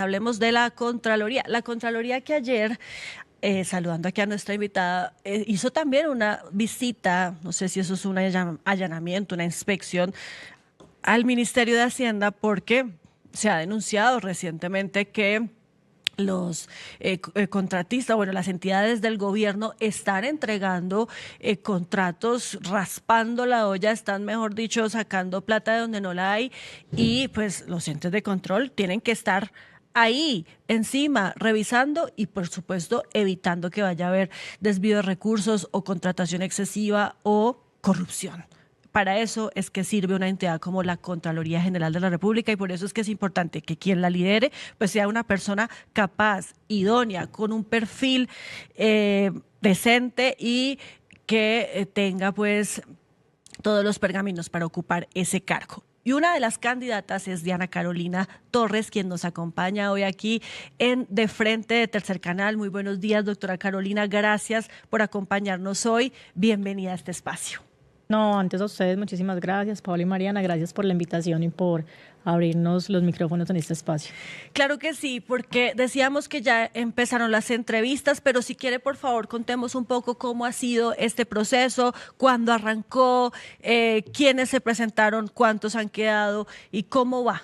Hablemos de la Contraloría. La Contraloría que ayer, saludando aquí a nuestra invitada, hizo también una visita, no sé si eso es un allanamiento, una inspección al Ministerio de Hacienda, porque se ha denunciado recientemente que los contratistas, bueno, las entidades del gobierno están entregando contratos, raspando la olla, están, mejor dicho, sacando plata de donde no la hay, y pues los entes de control tienen que estar ahí, encima, revisando y, por supuesto, evitando que vaya a haber desvío de recursos o contratación excesiva o corrupción. Para eso es que sirve una entidad como la Contraloría General de la República, y por eso es que es importante que quien la lidere pues sea una persona capaz, idónea, con un perfil decente y que tenga pues todos los pergaminos para ocupar ese cargo. Y una de las candidatas es Diana Carolina Torres, quien nos acompaña hoy aquí en De Frente de Tercer Canal. Muy buenos días, doctora Carolina. Gracias por acompañarnos hoy. Bienvenida a este espacio. No, antes a ustedes, muchísimas gracias, Paola y Mariana, gracias por la invitación y por abrirnos los micrófonos en este espacio. Claro que sí, porque decíamos que ya empezaron las entrevistas, pero si quiere, por favor, contemos un poco cómo ha sido este proceso, cuándo arrancó, quiénes se presentaron, cuántos han quedado y cómo va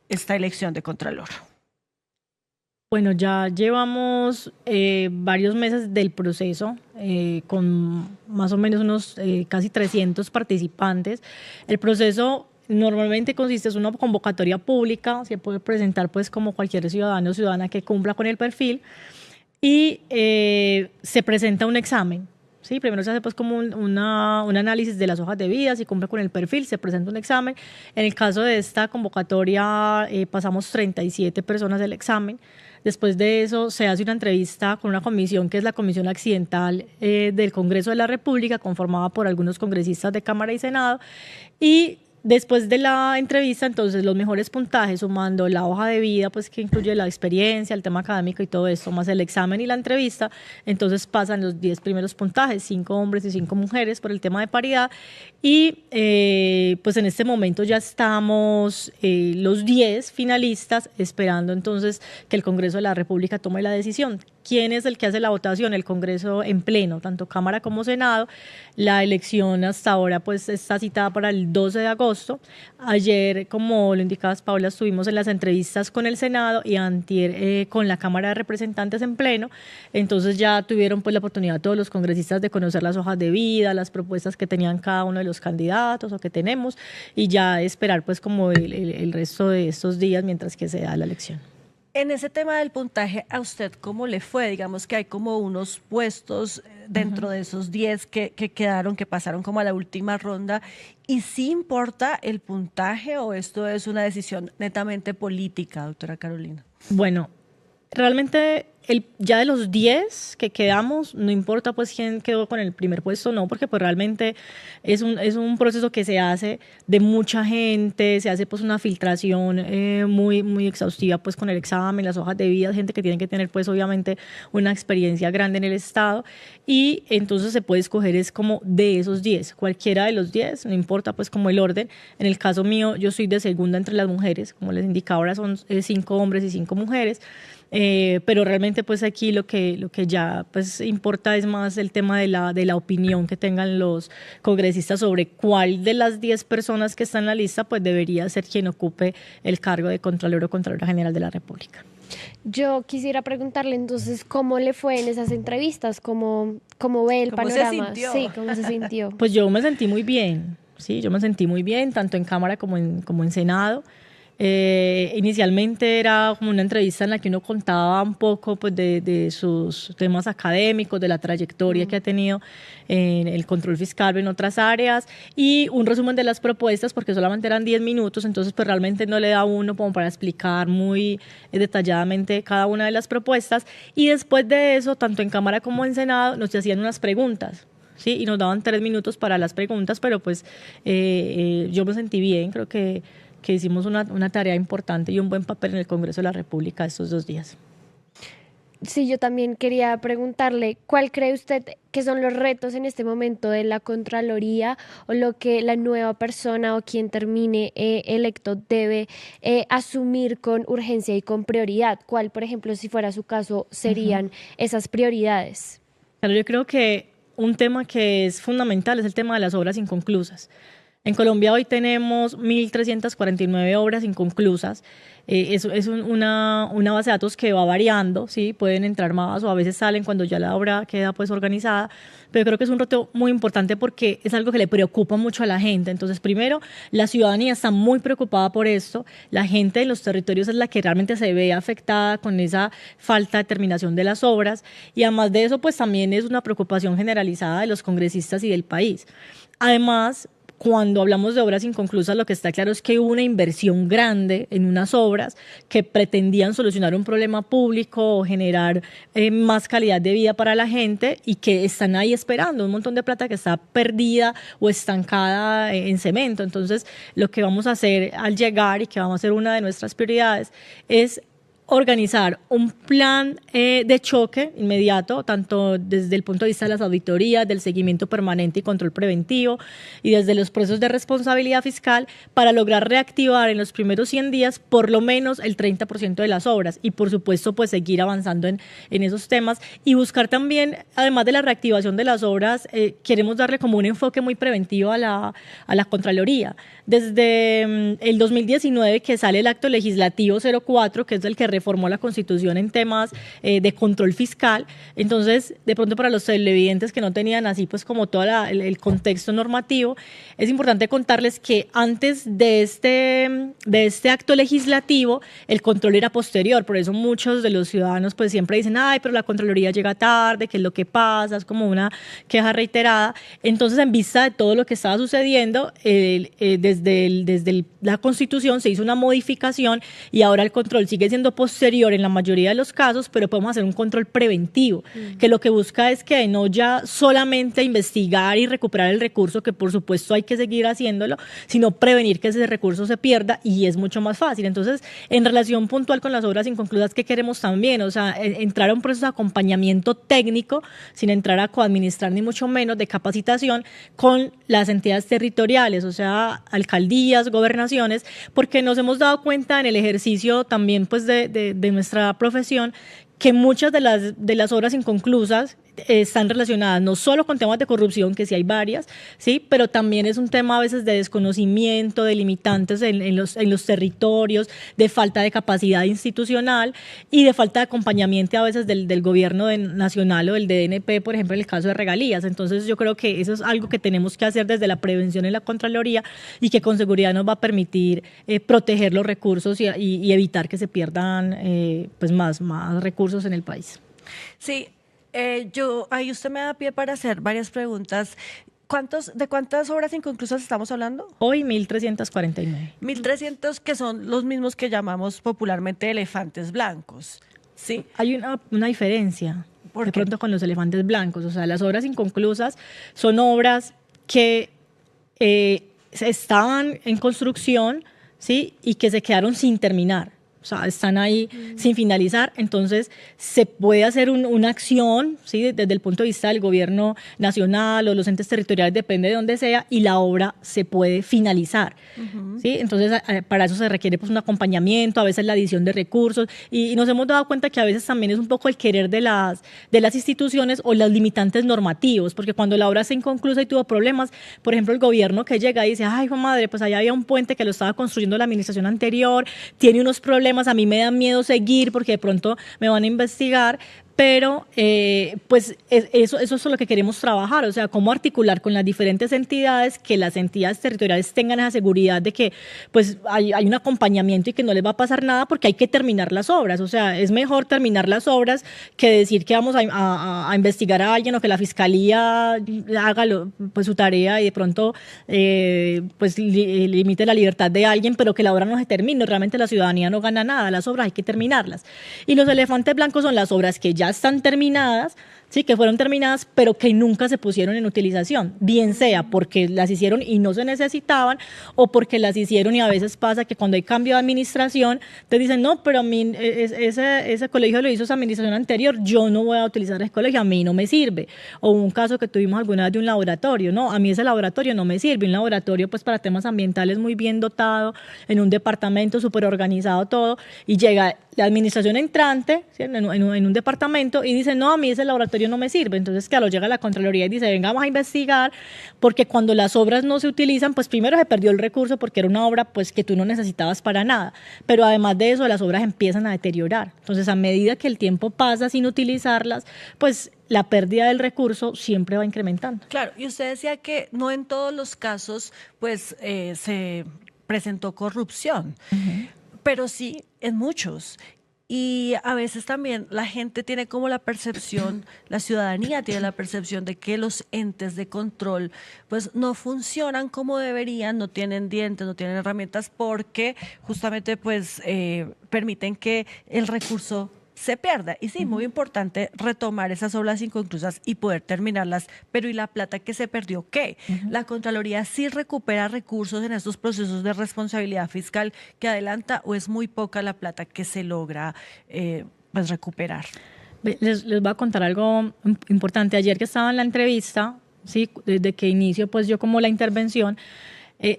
esta elección de Contralor. Bueno, ya llevamos varios meses del proceso, con más o menos unos casi 300 participantes. El proceso normalmente consiste en una convocatoria pública, se puede presentar pues como cualquier ciudadano o ciudadana que cumpla con el perfil, y se presenta un examen. Sí, primero se hace pues como un análisis de las hojas de vida, si cumple con el perfil, se presenta un examen. En el caso de esta convocatoria pasamos 37 personas del examen. Después de eso se hace una entrevista con una comisión que es la Comisión Accidental del Congreso de la República, conformada por algunos congresistas de Cámara y Senado, y después de la entrevista, entonces, los mejores puntajes, sumando la hoja de vida, pues que incluye la experiencia, el tema académico y todo esto, más el examen y la entrevista, entonces pasan los 10 primeros puntajes, 5 hombres y 5 mujeres por el tema de paridad, y pues en este momento ya estamos los 10 finalistas esperando entonces que el Congreso de la República tome la decisión. ¿Quién es el que hace la votación? El Congreso en pleno, tanto Cámara como Senado. La elección hasta ahora pues está citada para el 12 de agosto. Ayer, como lo indicabas, Paula, estuvimos en las entrevistas con el Senado y antier con la Cámara de Representantes en pleno. Entonces ya tuvieron pues la oportunidad todos los congresistas de conocer las hojas de vida, las propuestas que tenían cada uno de los candidatos o que tenemos, y ya esperar pues como el resto de estos días mientras que se da la elección. En ese tema del puntaje, ¿a usted cómo le fue? Digamos que hay como unos puestos dentro de esos 10 que quedaron, que pasaron como a la última ronda. ¿Y sí importa el puntaje o esto es una decisión netamente política, doctora Carolina? Bueno, realmente ya de los 10 que quedamos, no importa pues quién quedó con el primer puesto, no, porque pues realmente es un proceso que se hace de mucha gente, se hace pues una filtración muy exhaustiva pues con el examen, las hojas de vida, gente que tiene que tener pues obviamente una experiencia grande en el Estado, y entonces se puede escoger es como de esos 10, cualquiera de los 10, no importa pues como el orden. En el caso mío, yo soy de segunda entre las mujeres, como les indicaba, ahora son 5 hombres y 5 mujeres. Pero realmente pues aquí lo que ya pues importa es más el tema de la opinión que tengan los congresistas sobre cuál de las 10 personas que están en la lista pues debería ser quien ocupe el cargo de Contralor o Contralora General de la República. Yo quisiera preguntarle entonces cómo le fue en esas entrevistas, cómo ve el ¿Cómo se panorama. sintió? Sí, cómo se sintió. Pues yo me sentí muy bien, sí, yo me sentí muy bien, tanto en Cámara como en Senado. Inicialmente era como una entrevista en la que uno contaba un poco pues, de sus temas académicos, de la trayectoria que ha tenido en el control fiscal en otras áreas, y un resumen de las propuestas, porque solamente eran 10 minutos, entonces pues realmente no le da a uno como para explicar muy detalladamente cada una de las propuestas. Y después de eso, tanto en Cámara como en Senado, nos hacían unas preguntas. Sí, y nos daban 3 minutos para las preguntas, pero pues yo me sentí bien, creo que hicimos una tarea importante y un buen papel en el Congreso de la República estos 2 días. Sí, yo también quería preguntarle, ¿cuál cree usted que son los retos en este momento de la Contraloría o lo que la nueva persona o quien termine electo debe asumir con urgencia y con prioridad? ¿Cuál, por ejemplo, si fuera su caso, serían esas prioridades? Pero yo creo que un tema que es fundamental es el tema de las obras inconclusas. En Colombia hoy tenemos 1.349 obras inconclusas. Es una base de datos que va variando, ¿sí? Pueden entrar más o a veces salen cuando ya la obra queda pues organizada, pero creo que es un reto muy importante porque es algo que le preocupa mucho a la gente. Entonces, primero, la ciudadanía está muy preocupada por esto, la gente en los territorios es la que realmente se ve afectada con esa falta de terminación de las obras y además de eso, pues también es una preocupación generalizada de los congresistas y del país. Además, cuando hablamos de obras inconclusas, lo que está claro es que hubo una inversión grande en unas obras que pretendían solucionar un problema público o generar más calidad de vida para la gente y que están ahí esperando un montón de plata que está perdida o estancada en cemento. Entonces, lo que vamos a hacer al llegar y que vamos a ser una de nuestras prioridades es organizar un plan de choque inmediato, tanto desde el punto de vista de las auditorías, del seguimiento permanente y control preventivo, y desde los procesos de responsabilidad fiscal, para lograr reactivar en los primeros 100 días por lo menos el 30% de las obras, y por supuesto pues seguir avanzando en esos temas, y buscar también, además de la reactivación de las obras, queremos darle como un enfoque muy preventivo a la Contraloría. Desde el 2019 que sale el acto legislativo 04, que es el que reformó la Constitución en temas de control fiscal. Entonces, de pronto para los televidentes que no tenían así pues como todo el contexto normativo, es importante contarles que antes de este acto legislativo, el control era posterior. Por eso muchos de los ciudadanos pues siempre dicen, ay, pero la Contraloría llega tarde, ¿qué es lo que pasa? Es como una queja reiterada. Entonces, en vista de todo lo que estaba sucediendo, desde la Constitución se hizo una modificación y ahora el control sigue siendo posterior en la mayoría de los casos, pero podemos hacer un control preventivo, que lo que busca es que no ya solamente investigar y recuperar el recurso, que por supuesto hay que seguir haciéndolo, sino prevenir que ese recurso se pierda y es mucho más fácil. Entonces, en relación puntual con las obras inconclusas, ¿qué queremos también? O sea, entrar a un proceso de acompañamiento técnico, sin entrar a coadministrar ni mucho menos, de capacitación con las entidades territoriales, o sea, alcaldías, gobernaciones, porque nos hemos dado cuenta en el ejercicio también pues de nuestra profesión que muchas de las obras inconclusas están relacionadas no solo con temas de corrupción, que sí hay varias, ¿sí? Pero también es un tema a veces de desconocimiento, de limitantes en los territorios, de falta de capacidad institucional y de falta de acompañamiento a veces del gobierno nacional o del DNP, por ejemplo, en el caso de regalías. Entonces yo creo que eso es algo que tenemos que hacer desde la prevención en la Contraloría y que con seguridad nos va a permitir proteger los recursos y evitar que se pierdan pues más recursos en el país. Sí, ahí usted me da pie para hacer varias preguntas. ¿De cuántas obras inconclusas estamos hablando? Hoy 1.349. 1.300, que son los mismos que llamamos popularmente elefantes blancos. Sí. Hay una diferencia ¿Por de qué? pronto con los elefantes blancos. O sea, las obras inconclusas son obras que estaban en construcción, ¿sí? Y que se quedaron sin terminar. O sea, están ahí sin finalizar, entonces se puede hacer una acción, ¿sí? Desde el punto de vista del gobierno nacional o los entes territoriales, depende de dónde sea, y la obra se puede finalizar, ¿sí? Entonces, para eso se requiere pues un acompañamiento, a veces la adición de recursos, y nos hemos dado cuenta que a veces también es un poco el querer de las instituciones o los limitantes normativos, porque cuando la obra está inconclusa y tuvo problemas, por ejemplo, el gobierno que llega y dice, ay, hijo madre, pues allá había un puente que lo estaba construyendo la administración anterior, tiene unos problemas, a mí me da miedo seguir porque de pronto me van a investigar, pero pues eso es lo que queremos trabajar, o sea, cómo articular con las diferentes entidades, que las entidades territoriales tengan esa seguridad de que pues hay un acompañamiento y que no les va a pasar nada porque hay que terminar las obras, o sea, es mejor terminar las obras que decir que vamos a investigar a alguien o que la fiscalía haga pues su tarea y de pronto pues limite la libertad de alguien, pero que la obra no se termine, realmente la ciudadanía no gana nada, las obras hay que terminarlas. Y los elefantes blancos son las obras que ya están terminadas, sí, que fueron terminadas, pero que nunca se pusieron en utilización, bien sea porque las hicieron y no se necesitaban, o porque las hicieron y a veces pasa que cuando hay cambio de administración, te dicen, no, pero a mí ese colegio lo hizo esa administración anterior, yo no voy a utilizar ese colegio, a mí no me sirve. O un caso que tuvimos alguna vez de un laboratorio, no, a mí ese laboratorio no me sirve, un laboratorio pues para temas ambientales muy bien dotado, en un departamento súper organizado todo, y llega la administración entrante, ¿sí? en un departamento y dice, no, a mí ese laboratorio no me sirve. Entonces, claro, llega la Contraloría y dice, venga, vamos a investigar, porque cuando las obras no se utilizan, pues primero se perdió el recurso porque era una obra pues que tú no necesitabas para nada, pero además de eso las obras empiezan a deteriorar. Entonces, a medida que el tiempo pasa sin utilizarlas, pues la pérdida del recurso siempre va incrementando. Claro, y usted decía que no en todos los casos pues se presentó corrupción, pero sí en muchos. Y a veces también la gente tiene como la percepción, la ciudadanía tiene la percepción de que los entes de control pues no funcionan como deberían, no tienen dientes, no tienen herramientas porque justamente pues permiten que el recurso se pierda. Y sí, muy importante retomar esas obras inconclusas y poder terminarlas, pero ¿y la plata que se perdió qué? La Contraloría sí recupera recursos en estos procesos de responsabilidad fiscal que adelanta, o es muy poca la plata que se logra pues recuperar. Les voy a contar algo importante. Ayer que estaba en la entrevista, ¿sí? Desde que inicio pues yo como la intervención,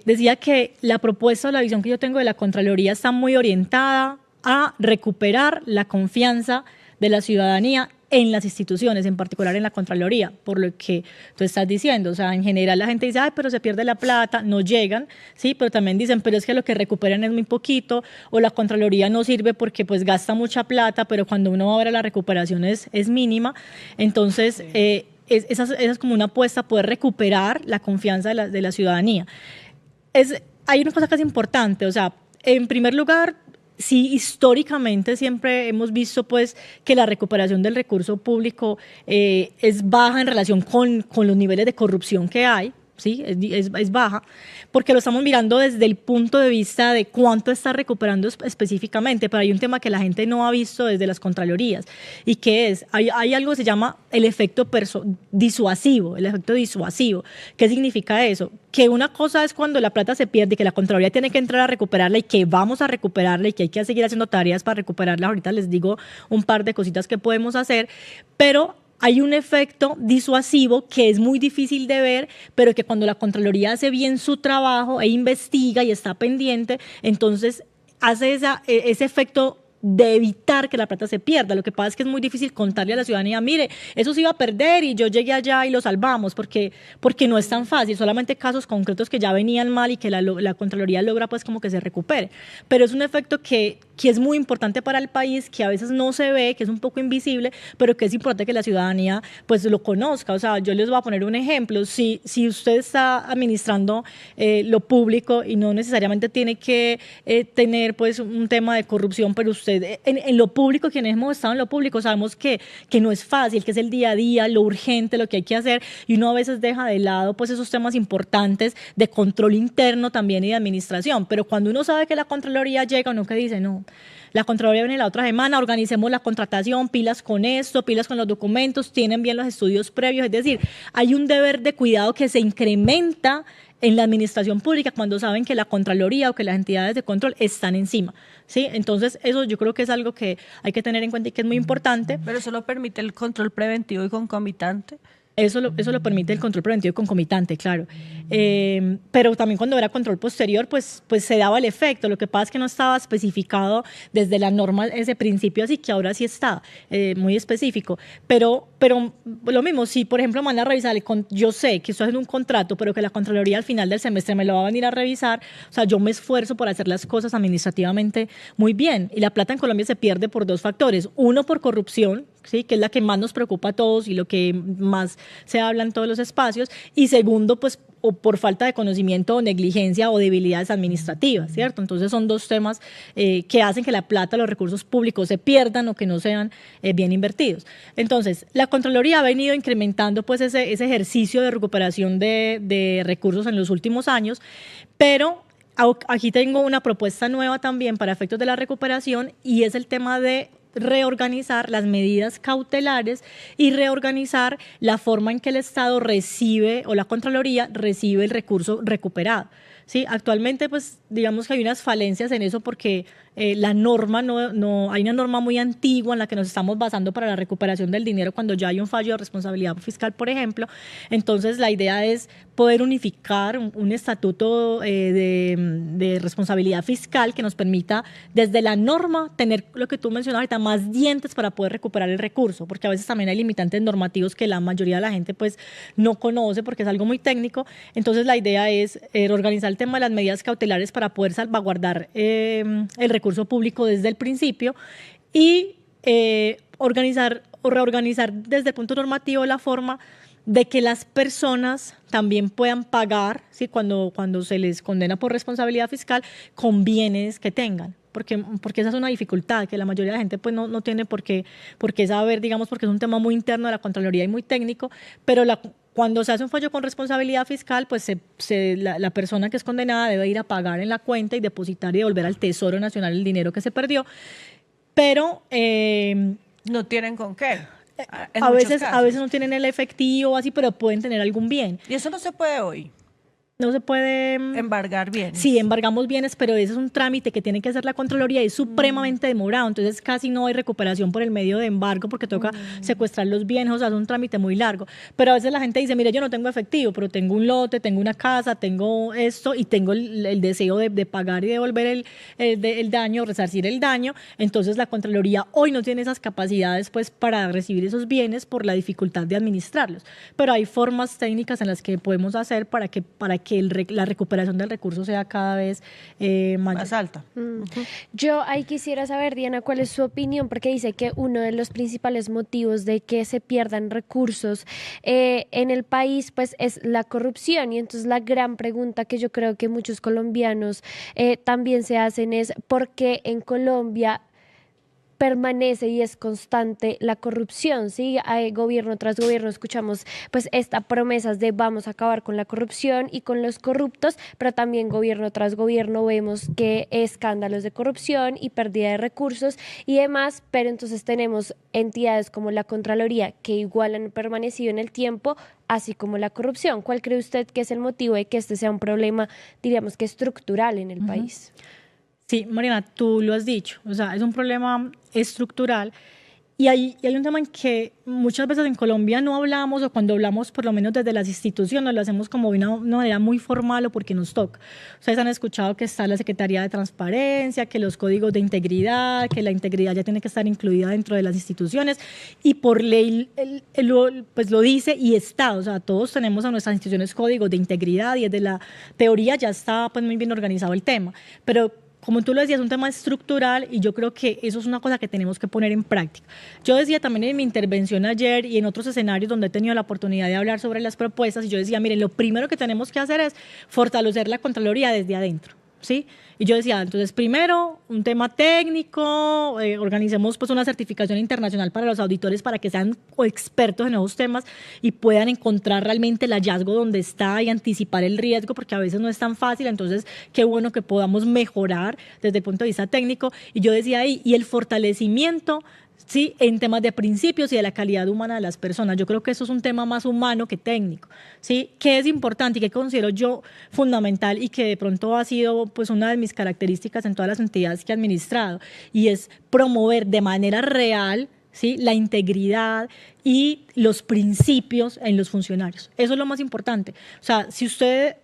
decía que la propuesta o la visión que yo tengo de la Contraloría está muy orientada a recuperar la confianza de la ciudadanía en las instituciones, en particular en la Contraloría, por lo que tú estás diciendo. O sea, en general la gente dice, ay, pero se pierde la plata, no llegan, sí, pero también dicen, pero es que lo que recuperan es muy poquito, o la Contraloría no sirve porque pues gasta mucha plata, pero cuando uno va a ver la recuperación es mínima. Entonces, esa es como una apuesta, poder recuperar la confianza de la ciudadanía. Hay una cosa que es importante, o sea, en primer lugar, sí, históricamente siempre hemos visto pues que la recuperación del recurso público es baja en relación con los niveles de corrupción que hay, ¿sí? Es baja, porque lo estamos mirando desde el punto de vista de cuánto está recuperando específicamente, pero hay un tema que la gente no ha visto desde las Contralorías, y que es, hay algo que se llama el efecto disuasivo, el efecto disuasivo. ¿Qué significa eso? Que una cosa es cuando la plata se pierde, que la Contraloría tiene que entrar a recuperarla y que vamos a recuperarla y que hay que seguir haciendo tareas para recuperarla. Ahorita les digo un par de cositas que podemos hacer, pero hay un efecto disuasivo que es muy difícil de ver, pero que cuando la Contraloría hace bien su trabajo e investiga y está pendiente, entonces hace ese efecto de evitar que la plata se pierda. Lo que pasa es que es muy difícil contarle a la ciudadanía, mire, eso se iba a perder y yo llegué allá y lo salvamos, porque no es tan fácil, solamente casos concretos que ya venían mal y que la Contraloría logra pues como que se recupere. Pero es un efecto que es muy importante para el país, que a veces no se ve, que es un poco invisible, pero que es importante que la ciudadanía pues lo conozca. O sea, yo les voy a poner un ejemplo. Si usted está administrando lo público y no necesariamente tiene que tener pues un tema de corrupción, pero usted en lo público, quienes hemos estado en lo público, sabemos que no es fácil, que es el día a día, lo urgente, lo que hay que hacer, y uno a veces deja de lado pues esos temas importantes de control interno también y de administración. Pero cuando uno sabe que la Contraloría llega, uno que dice, no, la Contraloría viene la otra semana, organicemos la contratación, pilas con esto, pilas con los documentos, tienen bien los estudios previos. Es decir, hay un deber de cuidado que se incrementa en la administración pública cuando saben que la Contraloría o que las entidades de control están encima, ¿sí? Entonces, eso yo creo que es algo que hay que tener en cuenta y que es muy importante. Pero eso lo permite el control preventivo y concomitante. Eso lo permite el control preventivo y concomitante, claro. Pero también cuando era control posterior, pues se daba el efecto. Lo que pasa es que no estaba especificado desde la norma ese principio, así que ahora sí está muy específico. Pero lo mismo, si por ejemplo me van a revisar, yo sé que estoy haciendo un contrato, pero que la Contraloría al final del semestre me lo va a venir a revisar, o sea, yo me esfuerzo por hacer las cosas administrativamente muy bien. Y la plata en Colombia se pierde por dos factores. Uno, por corrupción, ¿sí? Que es la que más nos preocupa a todos y lo que más se habla en todos los espacios. Y segundo, pues o por falta de conocimiento o negligencia o debilidades administrativas, ¿cierto? Entonces son dos temas que hacen que la plata, los recursos públicos se pierdan o que no sean bien invertidos. Entonces, la Contraloría ha venido incrementando pues ese ejercicio de recuperación de recursos en los últimos años, pero aquí tengo una propuesta nueva también para efectos de la recuperación, y es el tema de reorganizar las medidas cautelares y reorganizar la forma en que el Estado recibe o la Contraloría recibe el recurso recuperado. Sí, actualmente pues digamos que hay unas falencias en eso porque la norma hay una norma muy antigua en la que nos estamos basando para la recuperación del dinero cuando ya hay un fallo de responsabilidad fiscal, por ejemplo. Entonces la idea es poder unificar un estatuto de responsabilidad fiscal que nos permita desde la norma tener lo que tú mencionabas ahorita, más dientes para poder recuperar el recurso, porque a veces también hay limitantes normativos que la mayoría de la gente pues no conoce porque es algo muy técnico. Entonces la idea es reorganizar el tema de las medidas cautelares para poder salvaguardar el recurso público desde el principio y organizar o reorganizar desde el punto normativo la forma de que las personas también puedan pagar, ¿sí? cuando se les condena por responsabilidad fiscal, con bienes que tengan. Porque esa es una dificultad que la mayoría de la gente pues no tiene por qué saber, digamos, porque es un tema muy interno de la Contraloría y muy técnico, pero cuando se hace un fallo con responsabilidad fiscal, pues la persona que es condenada debe ir a pagar en la cuenta y depositar y devolver al Tesoro Nacional el dinero que se perdió, pero no tienen con qué. A veces no tienen el efectivo así, pero pueden tener algún bien. Y eso no se puede hoy. No se puede embargar bienes. Sí, embargamos bienes, pero ese es un trámite que tiene que hacer la Contraloría y es supremamente demorado. Entonces casi no hay recuperación por el medio de embargo porque toca secuestrar los bienes, o sea, es un trámite muy largo. Pero a veces la gente dice, mire, yo no tengo efectivo, pero tengo un lote, tengo una casa, tengo esto y tengo el deseo de pagar y devolver el daño, resarcir el daño. Entonces la Contraloría hoy no tiene esas capacidades pues para recibir esos bienes por la dificultad de administrarlos. Pero hay formas técnicas en las que podemos hacer para que la recuperación del recurso sea cada vez más alta. Yo ahí quisiera saber, Diana, cuál es su opinión, porque dice que uno de los principales motivos de que se pierdan recursos en el país pues es la corrupción, y entonces la gran pregunta que yo creo que muchos colombianos también se hacen es ¿por qué en Colombia permanece y es constante la corrupción? ¿Sí? Gobierno tras gobierno escuchamos pues estas promesas de vamos a acabar con la corrupción y con los corruptos, pero también gobierno tras gobierno vemos que escándalos de corrupción y pérdida de recursos y demás, pero entonces tenemos entidades como la Contraloría que igual han permanecido en el tiempo, así como la corrupción. ¿Cuál cree usted que es el motivo de que este sea un problema, diríamos que estructural en el país? Sí, Mariana, tú lo has dicho, o sea, es un problema estructural y hay un tema en que muchas veces en Colombia no hablamos, o cuando hablamos por lo menos desde las instituciones lo hacemos como de una manera muy formal o porque nos toca. Ustedes han escuchado que está la Secretaría de Transparencia, que los códigos de integridad, que la integridad ya tiene que estar incluida dentro de las instituciones y por ley pues lo dice y está, o sea, todos tenemos a nuestras instituciones códigos de integridad y desde la teoría ya está pues muy bien organizado el tema, pero como tú lo decías, es un tema estructural y yo creo que eso es una cosa que tenemos que poner en práctica. Yo decía también en mi intervención ayer y en otros escenarios donde he tenido la oportunidad de hablar sobre las propuestas, y yo decía, miren, lo primero que tenemos que hacer es fortalecer la Contraloría desde adentro, ¿sí? Y yo decía, entonces, primero, un tema técnico, organicemos pues una certificación internacional para los auditores para que sean expertos en nuevos temas y puedan encontrar realmente el hallazgo donde está y anticipar el riesgo, porque a veces no es tan fácil. Entonces, qué bueno que podamos mejorar desde el punto de vista técnico. Y yo decía ahí, y el fortalecimiento, sí, en temas de principios y de la calidad humana de las personas. Yo creo que eso es un tema más humano que técnico, ¿sí? Que es importante y que considero yo fundamental y que de pronto ha sido pues una de mis características en todas las entidades que he administrado, y es promover de manera real, ¿sí?, la integridad y los principios en los funcionarios. Eso es lo más importante. O sea, si usted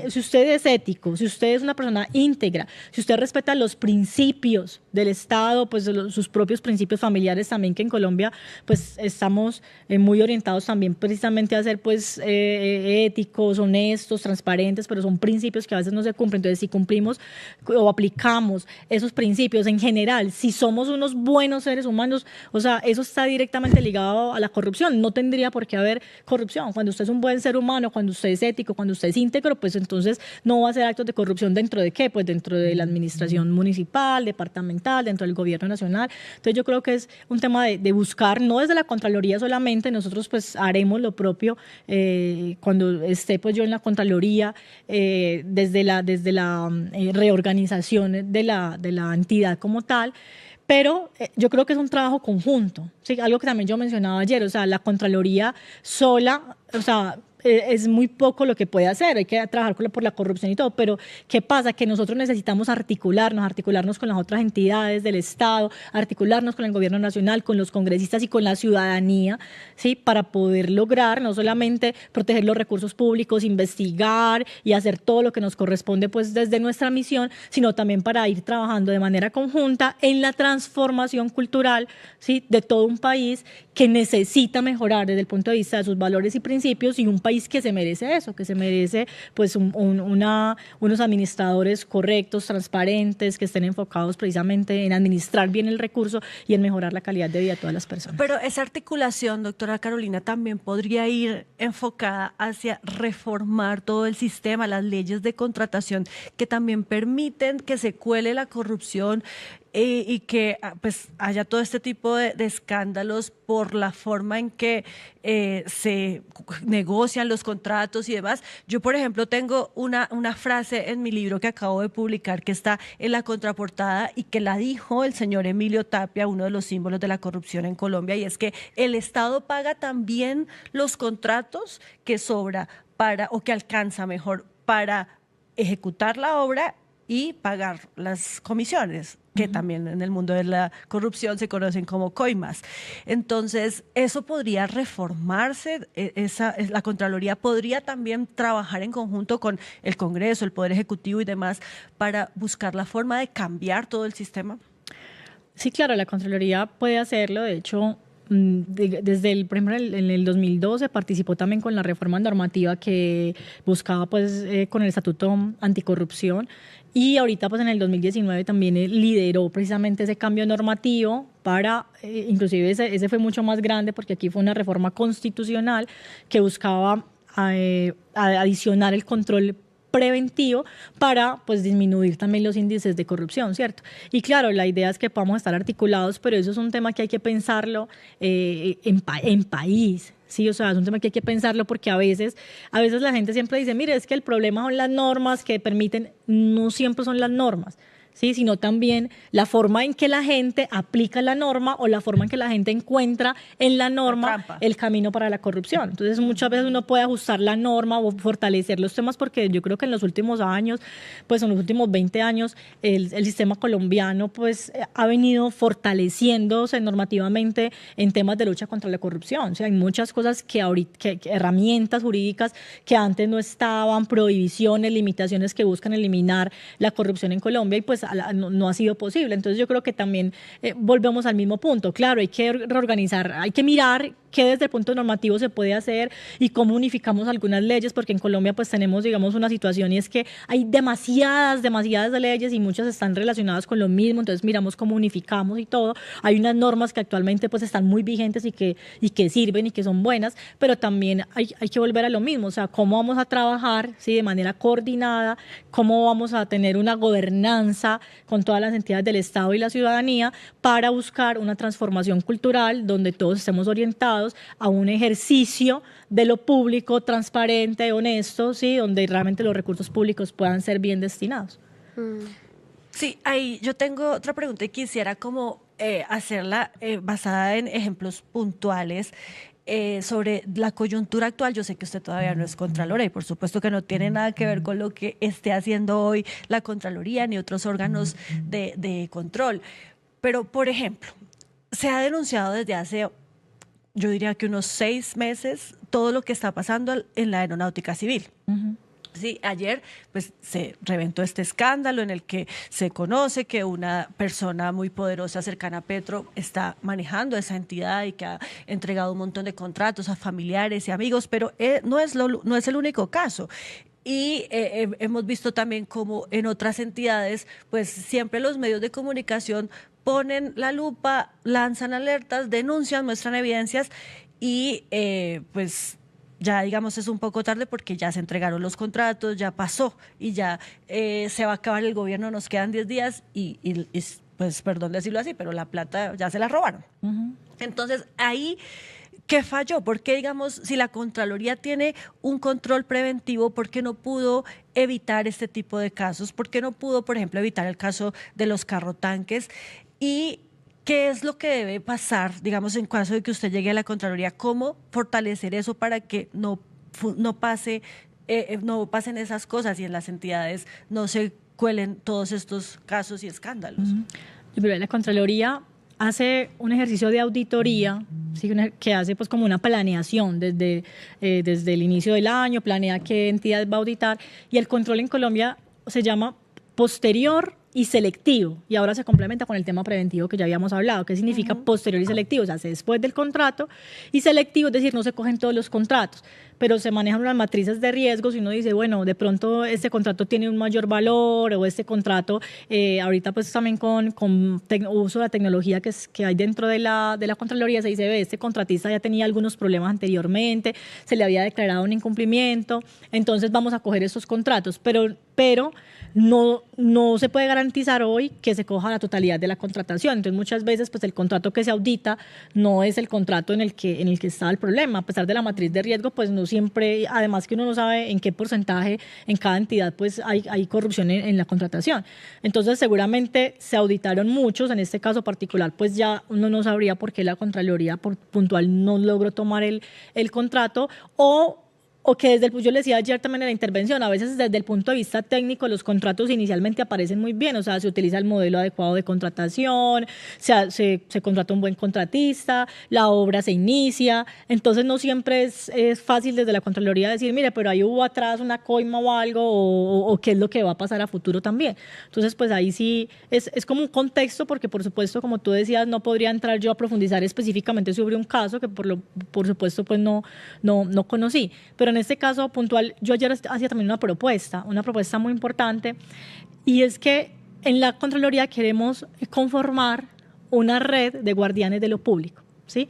si usted es ético, si usted es una persona íntegra, si usted respeta los principios del Estado, pues sus propios principios familiares también, que en Colombia pues estamos muy orientados también precisamente a ser pues éticos, honestos, transparentes, pero son principios que a veces no se cumplen. Entonces, si cumplimos o aplicamos esos principios en general, si somos unos buenos seres humanos, o sea, eso está directamente ligado a la corrupción. No tendría por qué haber corrupción. Cuando usted es un buen ser humano, cuando usted es ético, cuando usted es íntegro, pues entonces no va a hacer actos de corrupción. ¿Dentro de qué? Pues dentro de la administración municipal, departamental, dentro del gobierno nacional. Entonces yo creo que es un tema de buscar, no desde la Contraloría solamente, nosotros pues haremos lo propio cuando esté pues yo en la Contraloría, desde la reorganización de la entidad como tal, Pero yo creo que es un trabajo conjunto, ¿sí? Algo que también yo mencionaba ayer, o sea, la Contraloría sola, o sea, es muy poco lo que puede hacer, hay que trabajar por la corrupción y todo, pero ¿qué pasa? Que nosotros necesitamos articularnos con las otras entidades del Estado, articularnos con el gobierno nacional, con los congresistas y con la ciudadanía, ¿sí? Para poder lograr no solamente proteger los recursos públicos, investigar y hacer todo lo que nos corresponde pues desde nuestra misión, sino también para ir trabajando de manera conjunta en la transformación cultural, ¿sí? De todo un país que necesita mejorar desde el punto de vista de sus valores y principios, y un país que se merece eso, que se merece pues unos administradores correctos, transparentes, que estén enfocados precisamente en administrar bien el recurso y en mejorar la calidad de vida de todas las personas. Pero esa articulación, doctora Carolina, también podría ir enfocada hacia reformar todo el sistema, las leyes de contratación que también permiten que se cuele la corrupción y que pues haya todo este tipo de escándalos por la forma en que se negocian los contratos y demás. Yo, por ejemplo, tengo una frase en mi libro que acabo de publicar que está en la contraportada y que la dijo el señor Emilio Tapia, uno de los símbolos de la corrupción en Colombia, y es que el Estado paga también los contratos que sobra para, o que alcanza mejor, para ejecutar la obra y pagar las comisiones, que también en el mundo de la corrupción se conocen como coimas. Entonces, eso podría reformarse, la Contraloría podría también trabajar en conjunto con el Congreso, el Poder Ejecutivo y demás, para buscar la forma de cambiar todo el sistema. Sí, claro, la Contraloría puede hacerlo. De hecho, desde el, por ejemplo, en el 2012 participó también con la reforma normativa que buscaba pues con el Estatuto Anticorrupción, y ahorita pues en el 2019 también lideró precisamente ese cambio normativo para, inclusive ese fue mucho más grande porque aquí fue una reforma constitucional que buscaba adicionar el control preventivo para pues disminuir también los índices de corrupción, ¿cierto? Y claro, la idea es que podamos estar articulados, pero eso es un tema que hay que pensarlo en país, ¿sí? O sea, es un tema que hay que pensarlo porque a veces la gente siempre dice, mire, es que el problema son las normas que permiten, no siempre son las normas, ¿sí? Sino también la forma en que la gente aplica la norma o la forma en que la gente encuentra en la norma el camino para la corrupción. Entonces, muchas veces uno puede ajustar la norma o fortalecer los temas, porque yo creo que en los últimos años, pues en los últimos 20 años, el sistema colombiano pues ha venido fortaleciéndose normativamente en temas de lucha contra la corrupción. O sea, hay muchas cosas que herramientas jurídicas que antes no estaban, prohibiciones, limitaciones que buscan eliminar la corrupción en Colombia, y pues no ha sido posible. Entonces yo creo que también volvemos al mismo punto. Claro, hay que reorganizar, hay que mirar qué desde el punto normativo se puede hacer y cómo unificamos algunas leyes, porque en Colombia pues tenemos, digamos, una situación, y es que hay demasiadas leyes y muchas están relacionadas con lo mismo. Entonces miramos cómo unificamos y todo. Hay unas normas que actualmente pues están muy vigentes y que sirven y que son buenas, pero también hay que volver a lo mismo. O sea, cómo vamos a trabajar, ¿sí?, de manera coordinada, cómo vamos a tener una gobernanza con todas las entidades del Estado y la ciudadanía para buscar una transformación cultural donde todos estemos orientados a un ejercicio de lo público, transparente, honesto, ¿sí?, donde realmente los recursos públicos puedan ser bien destinados. Sí, ahí yo tengo otra pregunta y quisiera como hacerla basada en ejemplos puntuales. Sobre la coyuntura actual. Yo sé que usted todavía no es Contralora y por supuesto que no tiene nada que ver con lo que esté haciendo hoy la Contraloría ni otros órganos de control. Pero, por ejemplo, se ha denunciado desde hace, yo diría que unos 6 meses, todo lo que está pasando en la aeronáutica civil. Sí, ayer pues se reventó este escándalo en el que se conoce que una persona muy poderosa cercana a Petro está manejando esa entidad y que ha entregado un montón de contratos a familiares y amigos, pero no es el único caso. Y hemos visto también como en otras entidades, pues siempre los medios de comunicación ponen la lupa, lanzan alertas, denuncian, muestran evidencias y pues ya digamos es un poco tarde porque ya se entregaron los contratos, ya pasó y ya se va a acabar el gobierno, nos quedan 10 días y pues perdón decirlo así, pero la plata ya se la robaron. Entonces ahí, ¿qué falló? ¿Por qué, digamos, si la Contraloría tiene un control preventivo, por qué no pudo evitar este tipo de casos? ¿Por qué no pudo, por ejemplo, evitar el caso de los carrotanques? Y ¿qué es lo que debe pasar, digamos, en caso de que usted llegue a la Contraloría? ¿Cómo fortalecer eso para que no pase, no pasen esas cosas y en las entidades no se cuelen todos estos casos y escándalos? Pero la Contraloría hace un ejercicio de auditoría, ¿sí? Que hace pues como una planeación desde el inicio del año, planea qué entidad va a auditar, y el control en Colombia se llama posterior y selectivo, y ahora se complementa con el tema preventivo que ya habíamos hablado. ¿Qué significa posterior y selectivo? Se hace después del contrato, y selectivo, es decir, no se cogen todos los contratos, pero se manejan unas matrices de riesgos y uno dice, bueno, de pronto este contrato tiene un mayor valor, o este contrato, ahorita pues también con uso de la tecnología que hay dentro de la Contraloría, se dice, ve, este contratista ya tenía algunos problemas anteriormente, se le había declarado un incumplimiento, entonces vamos a coger estos contratos, pero no se puede garantizar hoy que se coja la totalidad de la contratación. Entonces, muchas veces pues el contrato que se audita no es el contrato en el que está el problema. A pesar de la matriz de riesgo, pues no siempre, además que uno no sabe en qué porcentaje en cada entidad pues hay corrupción en la contratación. Entonces, seguramente se auditaron muchos. En este caso particular, pues ya uno no sabría por qué la Contraloría puntual no logró tomar el contrato, o que yo le decía ayer también en la intervención, a veces desde el punto de vista técnico los contratos inicialmente aparecen muy bien, o sea, se utiliza el modelo adecuado de contratación, se contrata un buen contratista, la obra se inicia, entonces no siempre es fácil desde la Contraloría decir, mire, pero ahí hubo atrás una coima o algo, o qué es lo que va a pasar a futuro también. Entonces, pues ahí sí es como un contexto, porque por supuesto, como tú decías, no podría entrar yo a profundizar específicamente sobre un caso que por supuesto pues no conocí, pero en este caso puntual, yo ayer hacía también una propuesta muy importante, y es que en la Contraloría queremos conformar una red de guardianes de lo público, ¿sí?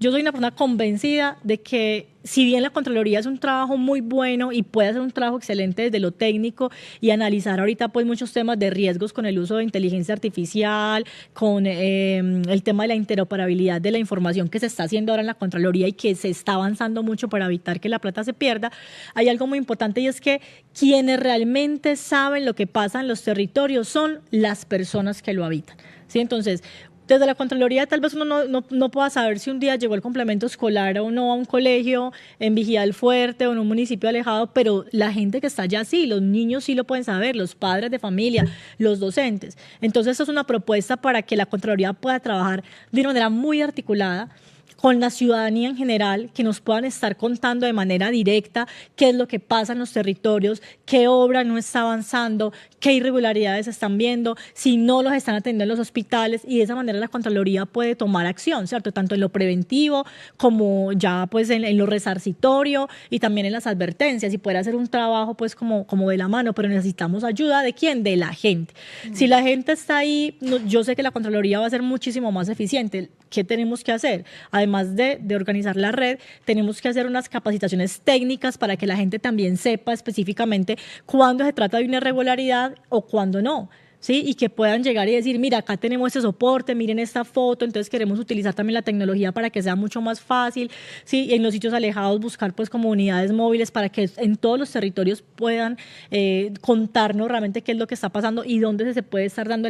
Yo soy una persona convencida de que si bien la Contraloría es un trabajo muy bueno y puede hacer un trabajo excelente desde lo técnico y analizar ahorita pues muchos temas de riesgos con el uso de inteligencia artificial, con el tema de la interoperabilidad de la información que se está haciendo ahora en la Contraloría y que se está avanzando mucho para evitar que la plata se pierda, hay algo muy importante, y es que quienes realmente saben lo que pasa en los territorios son las personas que lo habitan, ¿sí? Entonces, desde la Contraloría tal vez uno no pueda saber si un día llegó el complemento escolar o no a un colegio en Vigía del Fuerte o en un municipio alejado, pero la gente que está allá sí, los niños sí lo pueden saber, los padres de familia, los docentes. Entonces, eso es una propuesta para que la Contraloría pueda trabajar de una manera muy articulada con la ciudadanía en general, que nos puedan estar contando de manera directa qué es lo que pasa en los territorios, qué obra no está avanzando, qué irregularidades se están viendo, si no los están atendiendo en los hospitales, y de esa manera la Contraloría puede tomar acción, ¿cierto? Tanto en lo preventivo como ya pues en lo resarcitorio y también en las advertencias, y poder hacer un trabajo pues como de la mano, pero necesitamos ayuda ¿de quién? De la gente. Si la gente está ahí, yo sé que la Contraloría va a ser muchísimo más eficiente. ¿Qué tenemos que hacer? Además de organizar la red, tenemos que hacer unas capacitaciones técnicas para que la gente también sepa específicamente cuándo se trata de una irregularidad o cuándo no, ¿sí? Y que puedan llegar y decir, mira, acá tenemos este soporte, miren esta foto, entonces queremos utilizar también la tecnología para que sea mucho más fácil, ¿sí? Y en los sitios alejados buscar pues como unidades móviles para que en todos los territorios puedan contarnos realmente qué es lo que está pasando y dónde se puede estar dando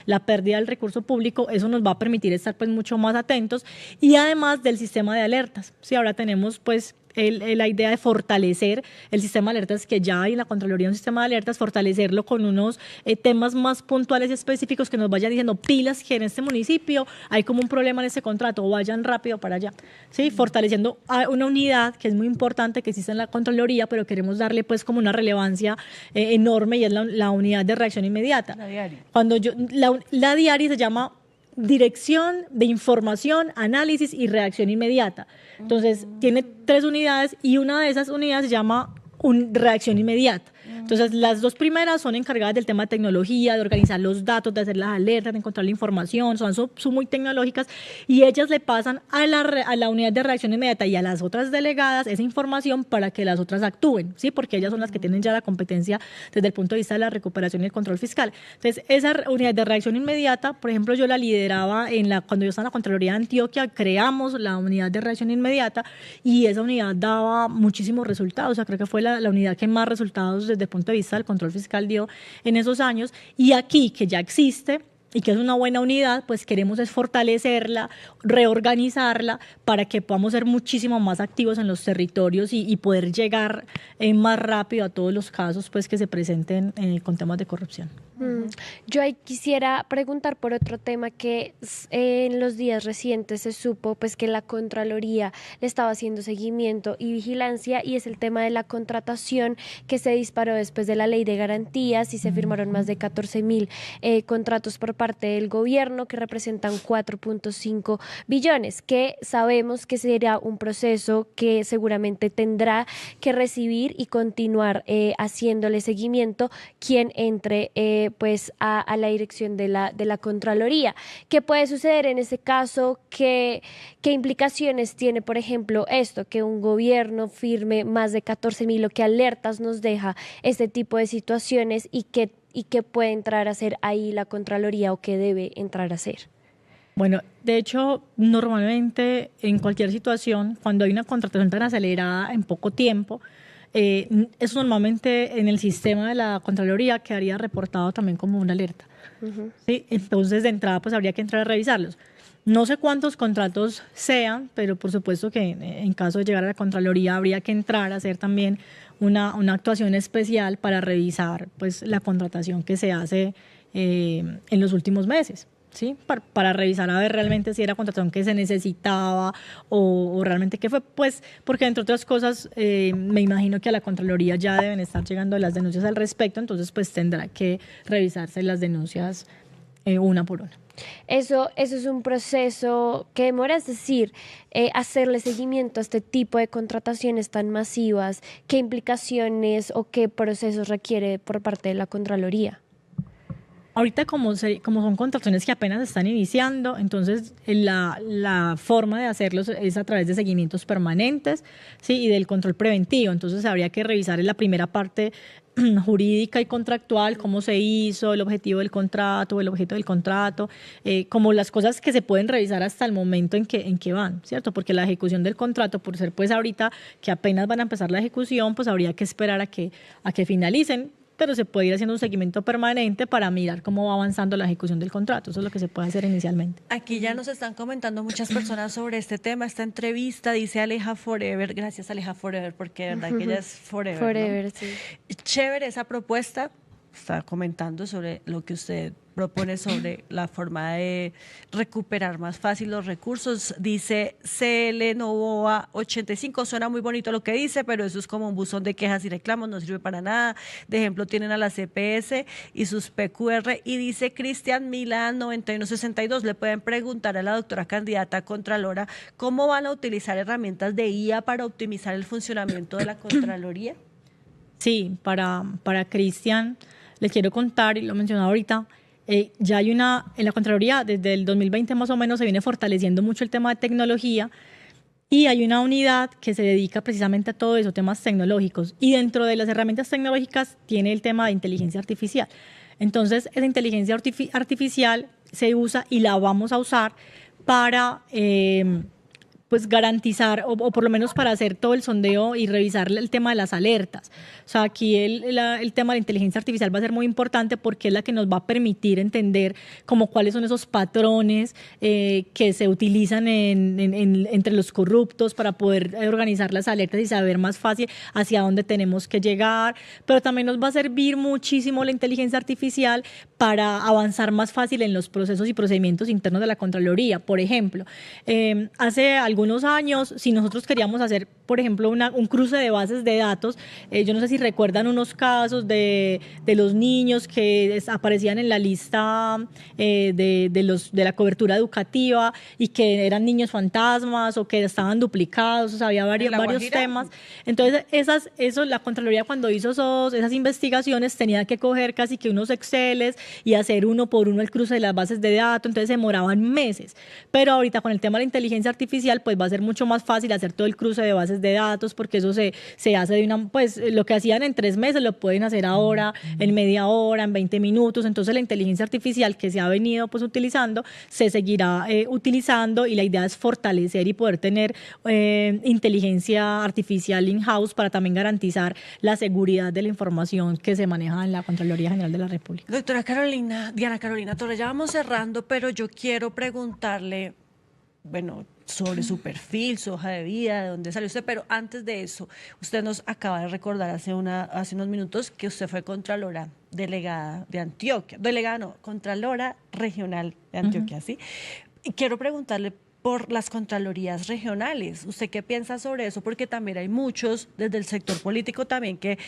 la pérdida del recurso público. Eso nos va a permitir estar pues mucho más atentos, y además del sistema de alertas, ¿sí? Ahora tenemos pues la idea de fortalecer el sistema de alertas que ya hay en la Contraloría, un sistema de alertas, fortalecerlo con unos temas más puntuales y específicos que nos vayan diciendo pilas que en este municipio hay como un problema en ese contrato, o vayan rápido para allá, ¿sí? Fortaleciendo a una unidad que es muy importante que existe en la Contraloría, pero queremos darle pues como una relevancia enorme, y es la unidad de reacción inmediata. La DIARI. La DIARI se llama Dirección de Información, Análisis y Reacción Inmediata. Entonces, tiene 3 unidades, y una de esas unidades se llama Reacción Inmediata. Entonces, las 2 primeras son encargadas del tema de tecnología, de organizar los datos, de hacer las alertas, de encontrar la información, son muy tecnológicas, y ellas le pasan a la unidad de reacción inmediata y a las otras delegadas esa información para que las otras actúen, ¿sí? Porque ellas son las que tienen ya la competencia desde el punto de vista de la recuperación y el control fiscal. Entonces, esa unidad de reacción inmediata, por ejemplo, yo la lideraba cuando yo estaba en la Contraloría de Antioquia, creamos la unidad de reacción inmediata, y esa unidad daba muchísimos resultados. O sea, creo que fue la unidad que más resultados desde el punto de vista del control fiscal dio en esos años. Y aquí, que ya existe, y que es una buena unidad, pues queremos es fortalecerla, reorganizarla para que podamos ser muchísimo más activos en los territorios y poder llegar más rápido a todos los casos pues, que se presenten con temas de corrupción. Yo ahí quisiera preguntar por otro tema que en los días recientes se supo pues que la Contraloría le estaba haciendo seguimiento y vigilancia, y es el tema de la contratación que se disparó después de la ley de garantías y se firmaron más de 14.000 contratos por parte del gobierno que representan 4.5 billones, que sabemos que será un proceso que seguramente tendrá que recibir y continuar haciéndole seguimiento quien entre pues a la dirección de la Contraloría. ¿Qué puede suceder en ese caso? ¿Qué implicaciones tiene, por ejemplo, esto, que un gobierno firme más de 14.000, o qué alertas nos deja este tipo de situaciones y qué puede entrar a hacer ahí la Contraloría o qué debe entrar a hacer? Bueno, de hecho, normalmente en cualquier situación, cuando hay una contratación tan acelerada en poco tiempo, eso normalmente en el sistema de la Contraloría quedaría reportado también como una alerta. ¿Sí? Entonces, de entrada, pues habría que entrar a revisarlos. No sé cuántos contratos sean, pero por supuesto que en caso de llegar a la Contraloría habría que entrar a hacer también una actuación especial para revisar pues, la contratación que se hace en los últimos meses. ¿Sí? Para revisar a ver realmente si era contratación que se necesitaba o realmente qué fue, pues porque entre otras cosas me imagino que a la Contraloría ya deben estar llegando las denuncias al respecto, entonces pues tendrá que revisarse las denuncias una por una. Eso es un proceso que demora, es decir, hacerle seguimiento a este tipo de contrataciones tan masivas, ¿qué implicaciones o qué procesos requiere por parte de la Contraloría? Ahorita como son contrataciones que apenas están iniciando, entonces la forma de hacerlos es a través de seguimientos permanentes, ¿sí? Y del control preventivo. Entonces habría que revisar en la primera parte jurídica y contractual, cómo se hizo, el objetivo del contrato, el objeto del contrato, como las cosas que se pueden revisar hasta el momento en que van, ¿cierto? Porque la ejecución del contrato, por ser pues ahorita que apenas van a empezar la ejecución, pues habría que esperar a que finalicen, pero se puede ir haciendo un seguimiento permanente para mirar cómo va avanzando la ejecución del contrato. Eso es lo que se puede hacer inicialmente. Aquí ya nos están comentando muchas personas sobre este tema, esta entrevista, dice Aleja Forever, gracias Aleja Forever, porque de verdad que ella es Forever. Forever, ¿no? sí. Chévere esa propuesta, está comentando sobre lo que usted propone sobre la forma de recuperar más fácil los recursos. Dice CL Novoa 85, suena muy bonito lo que dice, pero eso es como un buzón de quejas y reclamos, no sirve para nada. De ejemplo tienen a la CPS y sus PQR. Y dice Cristian Milán 9162, le pueden preguntar a la doctora candidata Contralora cómo van a utilizar herramientas de IA para optimizar el funcionamiento de la Contraloría. Sí, para Cristian les quiero contar, y lo mencionaba ahorita, ya hay en la Contraloría, desde el 2020 más o menos, se viene fortaleciendo mucho el tema de tecnología y hay una unidad que se dedica precisamente a todo eso, temas tecnológicos. Y dentro de las herramientas tecnológicas tiene el tema de inteligencia artificial. Entonces, esa inteligencia artificial se usa y la vamos a usar para pues garantizar o por lo menos para hacer todo el sondeo y revisar el tema de las alertas. O sea, aquí el tema de la inteligencia artificial va a ser muy importante porque es la que nos va a permitir entender como cuáles son esos patrones que se utilizan entre los corruptos para poder organizar las alertas y saber más fácil hacia dónde tenemos que llegar, pero también nos va a servir muchísimo la inteligencia artificial para avanzar más fácil en los procesos y procedimientos internos de la Contraloría. Por ejemplo, hace algunos años, si nosotros queríamos hacer, por ejemplo, un cruce de bases de datos, yo no sé si recuerdan unos casos de los niños que aparecían en la lista de la cobertura educativa y que eran niños fantasmas o que estaban duplicados, o sea, había varios temas. Entonces, la Contraloría cuando hizo esas investigaciones tenía que coger casi que unos Exceles y hacer uno por uno el cruce de las bases de datos, entonces se demoraban meses. Pero ahorita con el tema de la inteligencia artificial, pues va a ser mucho más fácil hacer todo el cruce de bases de datos, porque eso se hace de una, pues lo que hacían en 3 meses lo pueden hacer ahora en media hora, en 20 minutos. Entonces la inteligencia artificial que se ha venido pues utilizando, se seguirá utilizando, y la idea es fortalecer y poder tener inteligencia artificial in-house para también garantizar la seguridad de la información que se maneja en la Contraloría General de la República. Doctora Carolina, Diana Carolina Torres, ya vamos cerrando, pero yo quiero preguntarle, bueno, sobre su perfil, su hoja de vida, de dónde salió usted, pero antes de eso, usted nos acaba de recordar hace unos minutos que usted fue Contralora Delegada de Antioquia, delegada no, Contralora Regional de Antioquia, ¿sí? Y quiero preguntarle por las contralorías regionales. ¿Usted qué piensa sobre eso? Porque también hay muchos desde el sector político también que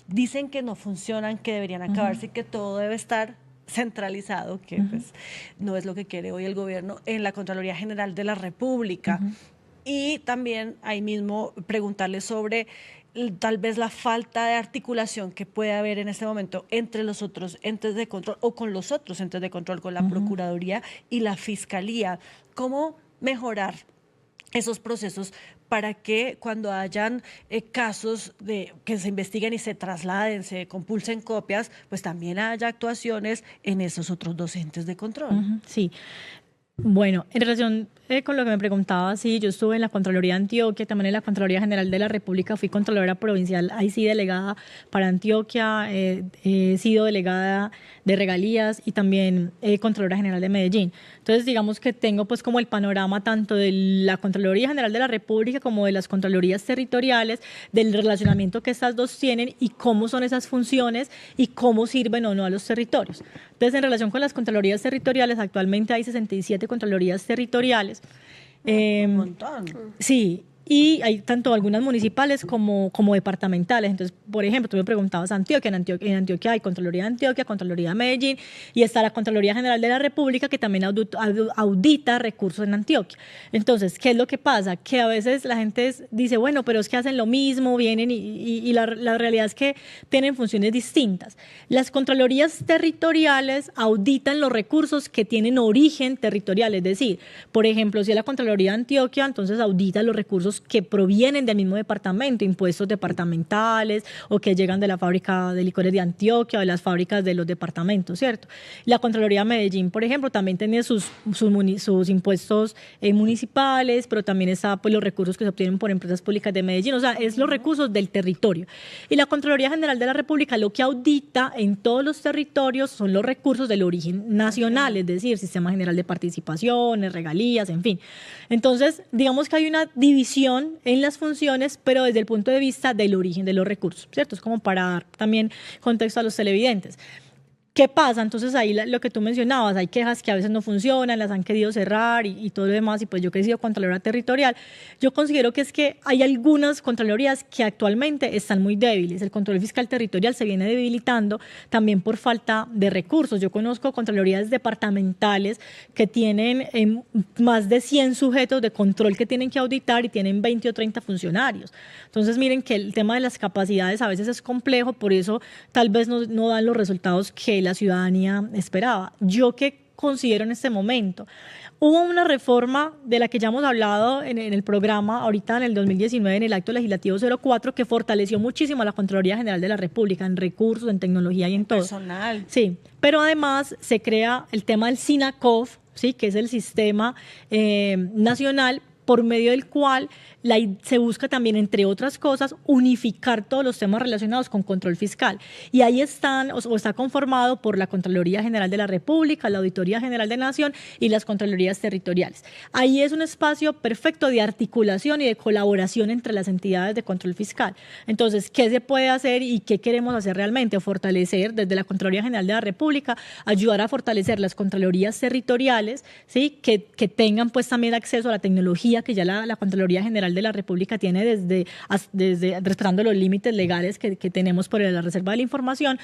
dicen que no funcionan, que deberían acabarse y que todo debe estar centralizado, que pues no es lo que quiere hoy el gobierno, en la Contraloría General de la República. Y también ahí mismo preguntarle sobre tal vez la falta de articulación que puede haber en este momento entre los otros entes de control o con los otros entes de control, con la Procuraduría y la Fiscalía. ¿Cómo mejorar esos procesos para que cuando hayan casos de que se investiguen y se trasladen, se compulsen copias, pues también haya actuaciones en esos otros 2 entes de control? Sí. Bueno, en relación con lo que me preguntaba, sí, yo estuve en la Contraloría de Antioquia, también en la Contraloría General de la República, fui Contralora Provincial, ahí sí delegada para Antioquia, he sido delegada de Regalías y también Contralora General de Medellín. Entonces, digamos que tengo pues como el panorama tanto de la Contraloría General de la República como de las Contralorías territoriales, del relacionamiento que estas dos tienen y cómo son esas funciones y cómo sirven o no a los territorios. Entonces, en relación con las Contralorías territoriales, actualmente hay 67 Contralorías territoriales. Un montón. Sí, y hay tanto algunas municipales como departamentales. Entonces, por ejemplo, tú me preguntabas Antioquia. En Antioquia hay Contraloría de Antioquia, Contraloría de Medellín, y está la Contraloría General de la República, que también audita recursos en Antioquia. Entonces, ¿qué es lo que pasa? Que a veces la gente dice, bueno, pero es que hacen lo mismo, vienen y la realidad es que tienen funciones distintas. Las Contralorías territoriales auditan los recursos que tienen origen territorial, es decir, por ejemplo, si es la Contraloría de Antioquia, entonces audita los recursos que provienen del mismo departamento, impuestos departamentales o que llegan de la fábrica de licores de Antioquia o de las fábricas de los departamentos, ¿cierto? La Contraloría de Medellín, por ejemplo, también tiene sus impuestos municipales, pero también está pues, los recursos que se obtienen por empresas públicas de Medellín, o sea, es los recursos del territorio. Y la Contraloría General de la República lo que audita en todos los territorios son los recursos del origen nacional, es decir, Sistema General de Participaciones, regalías, en fin. Entonces, digamos que hay una división en las funciones, pero desde el punto de vista del origen de los recursos, ¿cierto? Es como para dar también contexto a los televidentes. ¿Qué pasa? Entonces ahí lo que tú mencionabas, hay quejas que a veces no funcionan, las han querido cerrar y todo lo demás, y pues yo que he sido Contralora Territorial, yo considero que es que hay algunas Contralorías que actualmente están muy débiles. El control fiscal territorial se viene debilitando también por falta de recursos. Yo conozco Contralorías departamentales que tienen más de 100 sujetos de control que tienen que auditar y tienen 20 o 30 funcionarios. Entonces miren que el tema de las capacidades a veces es complejo, por eso tal vez no dan los resultados que la ciudadanía esperaba. Yo qué considero en este momento, hubo una reforma de la que ya hemos hablado en el programa ahorita en el 2019 en el acto legislativo 04 que fortaleció muchísimo a la Contraloría General de la República en recursos, en tecnología y en todo. Personal. Sí, pero además se crea el tema del SINACOF, ¿sí? Que es el sistema nacional por medio del cual se busca también, entre otras cosas, unificar todos los temas relacionados con control fiscal. Y ahí están, o está conformado por la Contraloría General de la República, la Auditoría General de la Nación y las Contralorías territoriales. Ahí es un espacio perfecto de articulación y de colaboración entre las entidades de control fiscal. Entonces, ¿qué se puede hacer y qué queremos hacer realmente? Fortalecer desde la Contraloría General de la República, ayudar a fortalecer las Contralorías territoriales, ¿sí? que tengan pues también acceso a la tecnología que ya la Contraloría General de la República tiene desde respetando los límites legales que tenemos por la reserva de la información,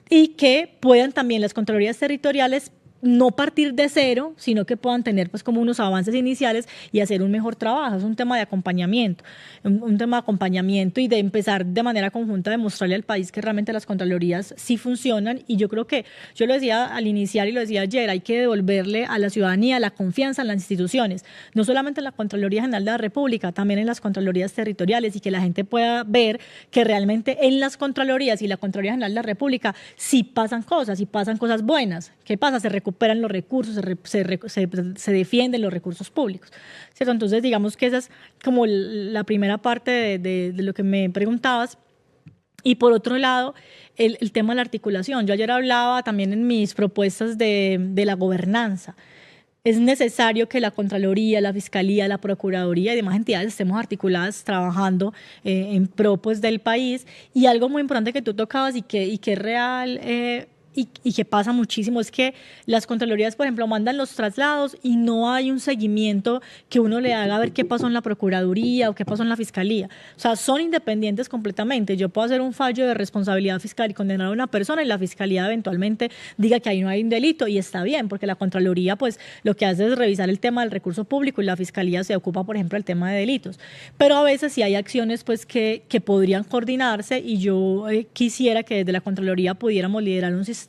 y que puedan también las Contralorías territoriales no partir de cero, sino que puedan tener pues como unos avances iniciales y hacer un mejor trabajo. Es un tema de acompañamiento, un tema de acompañamiento y de empezar de manera conjunta a demostrarle al país que realmente las contralorías sí funcionan. Y yo creo que, yo lo decía al iniciar y lo decía ayer, hay que devolverle a la ciudadanía la confianza en las instituciones, no solamente en la Contraloría General de la República, también en las contralorías territoriales, y que la gente pueda ver que realmente en las contralorías y la Contraloría General de la República sí pasan cosas, y pasan cosas buenas. ¿Qué pasa? Se recuperan los recursos, se defienden los recursos públicos, ¿cierto? Entonces, digamos que esa es como la primera parte de lo que me preguntabas. Y por otro lado, el tema de la articulación. Yo ayer hablaba también en mis propuestas de la gobernanza. Es necesario que la Contraloría, la Fiscalía, la Procuraduría y demás entidades estemos articuladas trabajando en pro pues, del país. Y algo muy importante que tú tocabas y que es real y que pasa muchísimo es que las Contralorías, por ejemplo, mandan los traslados y no hay un seguimiento que uno le haga a ver qué pasó en la Procuraduría o qué pasó en la Fiscalía. O sea, son independientes completamente. Yo puedo hacer un fallo de responsabilidad fiscal y condenar a una persona, y la Fiscalía eventualmente diga que ahí no hay un delito, y está bien, porque la Contraloría pues lo que hace es revisar el tema del recurso público y la Fiscalía se ocupa, por ejemplo, del tema de delitos. Pero a veces sí hay acciones pues que podrían coordinarse, y yo quisiera que desde la Contraloría pudiéramos liderar un sistema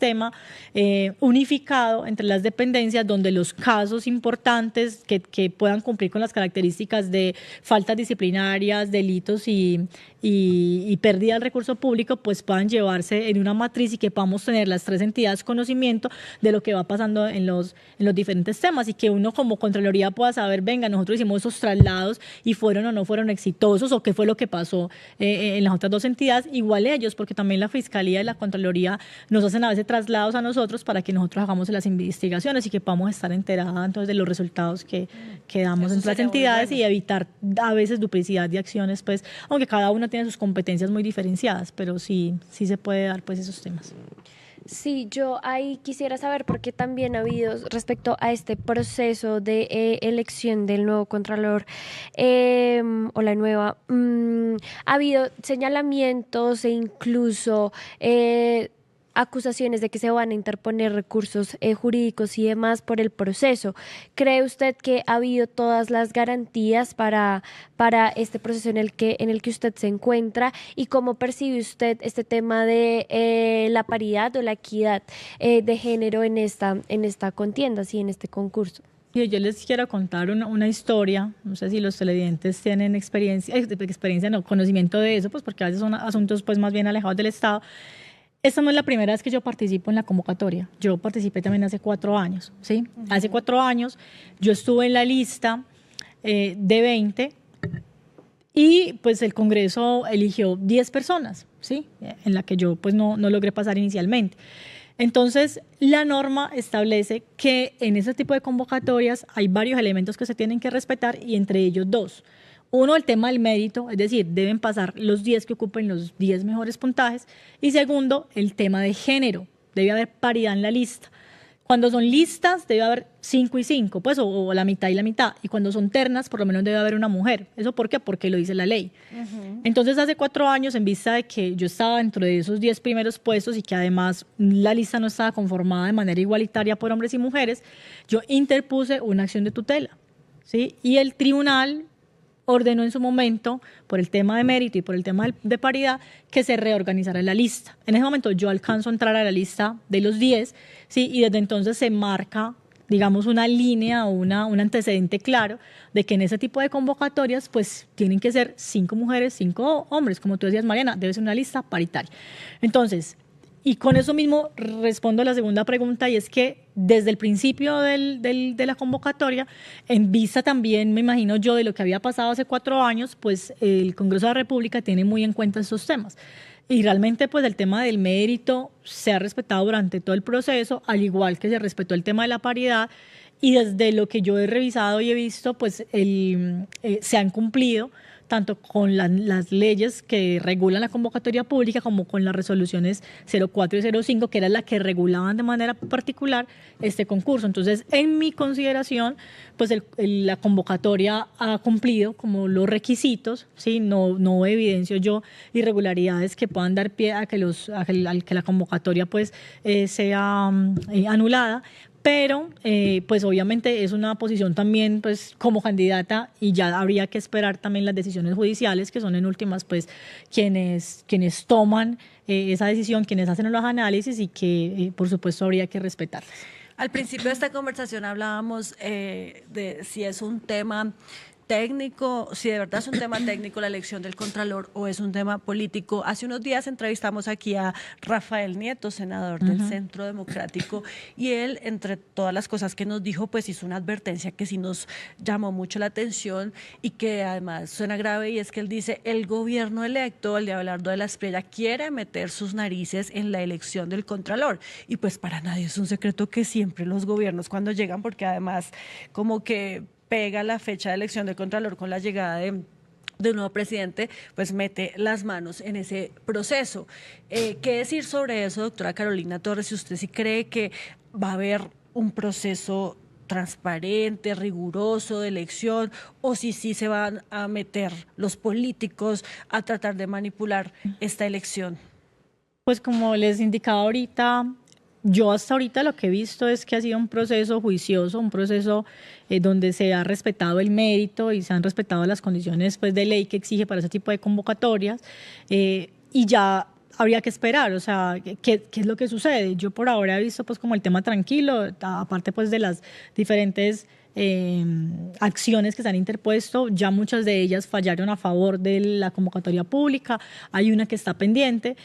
unificado entre las dependencias, donde los casos importantes que puedan cumplir con las características de faltas disciplinarias, delitos y pérdida del recurso público, pues puedan llevarse en una matriz, y que podamos tener las tres entidades conocimiento de lo que va pasando en los diferentes temas, y que uno como Contraloría pueda saber, venga, nosotros hicimos esos traslados y fueron o no fueron exitosos, o qué fue lo que pasó en las otras dos entidades, igual ellos, porque también la Fiscalía y la Contraloría nos hacen a veces traslados a nosotros para que nosotros hagamos las investigaciones y que podamos estar enteradas entonces de los resultados que damos entre las entidades, y evitar a veces duplicidad de acciones, pues, aunque cada una tiene sus competencias muy diferenciadas, pero sí se puede dar pues esos temas. Sí, yo ahí quisiera saber, porque también ha habido respecto a este proceso de elección del nuevo Contralor o la nueva, ha habido señalamientos e incluso acusaciones de que se van a interponer recursos jurídicos y demás por el proceso. ¿Cree usted que ha habido todas las garantías para este proceso en el que usted se encuentra? ¿Y cómo percibe usted este tema de la paridad o la equidad de género en esta contienda, sí, en este concurso? Yo les quiero contar una historia. No sé si los televidentes tienen conocimiento de eso, pues porque a veces son asuntos pues más bien alejados del Estado. Esta no es la primera vez que yo participo en la convocatoria. Yo participé también hace 4 años, ¿sí? Hace 4 años yo estuve en la lista de 20, y pues el Congreso eligió 10 personas, ¿sí? En la que yo pues no logré pasar inicialmente. Entonces, la norma establece que en ese tipo de convocatorias hay varios elementos que se tienen que respetar, y entre ellos 2. Uno, el tema del mérito, es decir, deben pasar los 10 que ocupen los 10 mejores puntajes. Y segundo, el tema de género, debe haber paridad en la lista. Cuando son listas, debe haber 5 y 5, pues, o la mitad y la mitad. Y cuando son ternas, por lo menos debe haber una mujer. ¿Eso por qué? Porque lo dice la ley. Entonces, hace 4 años, en vista de que yo estaba dentro de esos 10 primeros puestos, y que además la lista no estaba conformada de manera igualitaria por hombres y mujeres, yo interpuse una acción de tutela, ¿sí? Y el tribunal ordenó en su momento, por el tema de mérito y por el tema de paridad, que se reorganizara la lista. En ese momento yo alcanzo a entrar a la lista de los 10, ¿sí? Y desde entonces se marca, digamos, una línea o un antecedente claro de que en ese tipo de convocatorias pues tienen que ser 5 mujeres, 5 hombres, como tú decías, Mariana, debe ser una lista paritaria. Entonces, y con eso mismo respondo a la segunda pregunta, y es que desde el principio de la convocatoria, en vista también, me imagino yo, de lo que había pasado hace 4 años, pues el Congreso de la República tiene muy en cuenta estos temas. Y realmente pues el tema del mérito se ha respetado durante todo el proceso, al igual que se respetó el tema de la paridad, y desde lo que yo he revisado y he visto, pues se han cumplido tanto con las leyes que regulan la convocatoria pública como con las resoluciones 04 y 05, que eran las que regulaban de manera particular este concurso. Entonces, en mi consideración, pues la convocatoria ha cumplido como los requisitos, ¿sí? No evidencio yo irregularidades que puedan dar pie a que la convocatoria pues sea anulada, pero pues obviamente es una posición también pues como candidata y ya habría que esperar también las decisiones judiciales, que son en últimas pues quienes toman esa decisión, quienes hacen los análisis y que por supuesto habría que respetarlas. Al principio de esta conversación hablábamos de si es un tema técnico, si de verdad es un tema técnico la elección del Contralor o es un tema político. Hace unos días entrevistamos aquí a Rafael Nieto, senador del Centro Democrático, y él, entre todas las cosas que nos dijo, pues hizo una advertencia que sí nos llamó mucho la atención y que además suena grave, y es que él dice, el gobierno electo, el de Abelardo de la Espriella, quiere meter sus narices en la elección del Contralor. Y pues para nadie es un secreto que siempre los gobiernos cuando llegan, porque además como que pega la fecha de elección del Contralor con la llegada de un nuevo presidente, pues mete las manos en ese proceso. ¿Qué decir sobre eso, doctora Carolina Torres? Si usted sí cree que va a haber un proceso transparente, riguroso de elección, o si sí se van a meter los políticos a tratar de manipular esta elección. Pues como les indicaba ahorita, yo hasta ahorita lo que he visto es que ha sido un proceso juicioso, un proceso donde se ha respetado el mérito y se han respetado las condiciones pues, de ley que exige para ese tipo de convocatorias, y ya habría que esperar, o sea, ¿qué es lo que sucede? Yo por ahora he visto pues como el tema tranquilo, aparte pues de las diferentes acciones que se han interpuesto, ya muchas de ellas fallaron a favor de la convocatoria pública, hay una que está pendiente,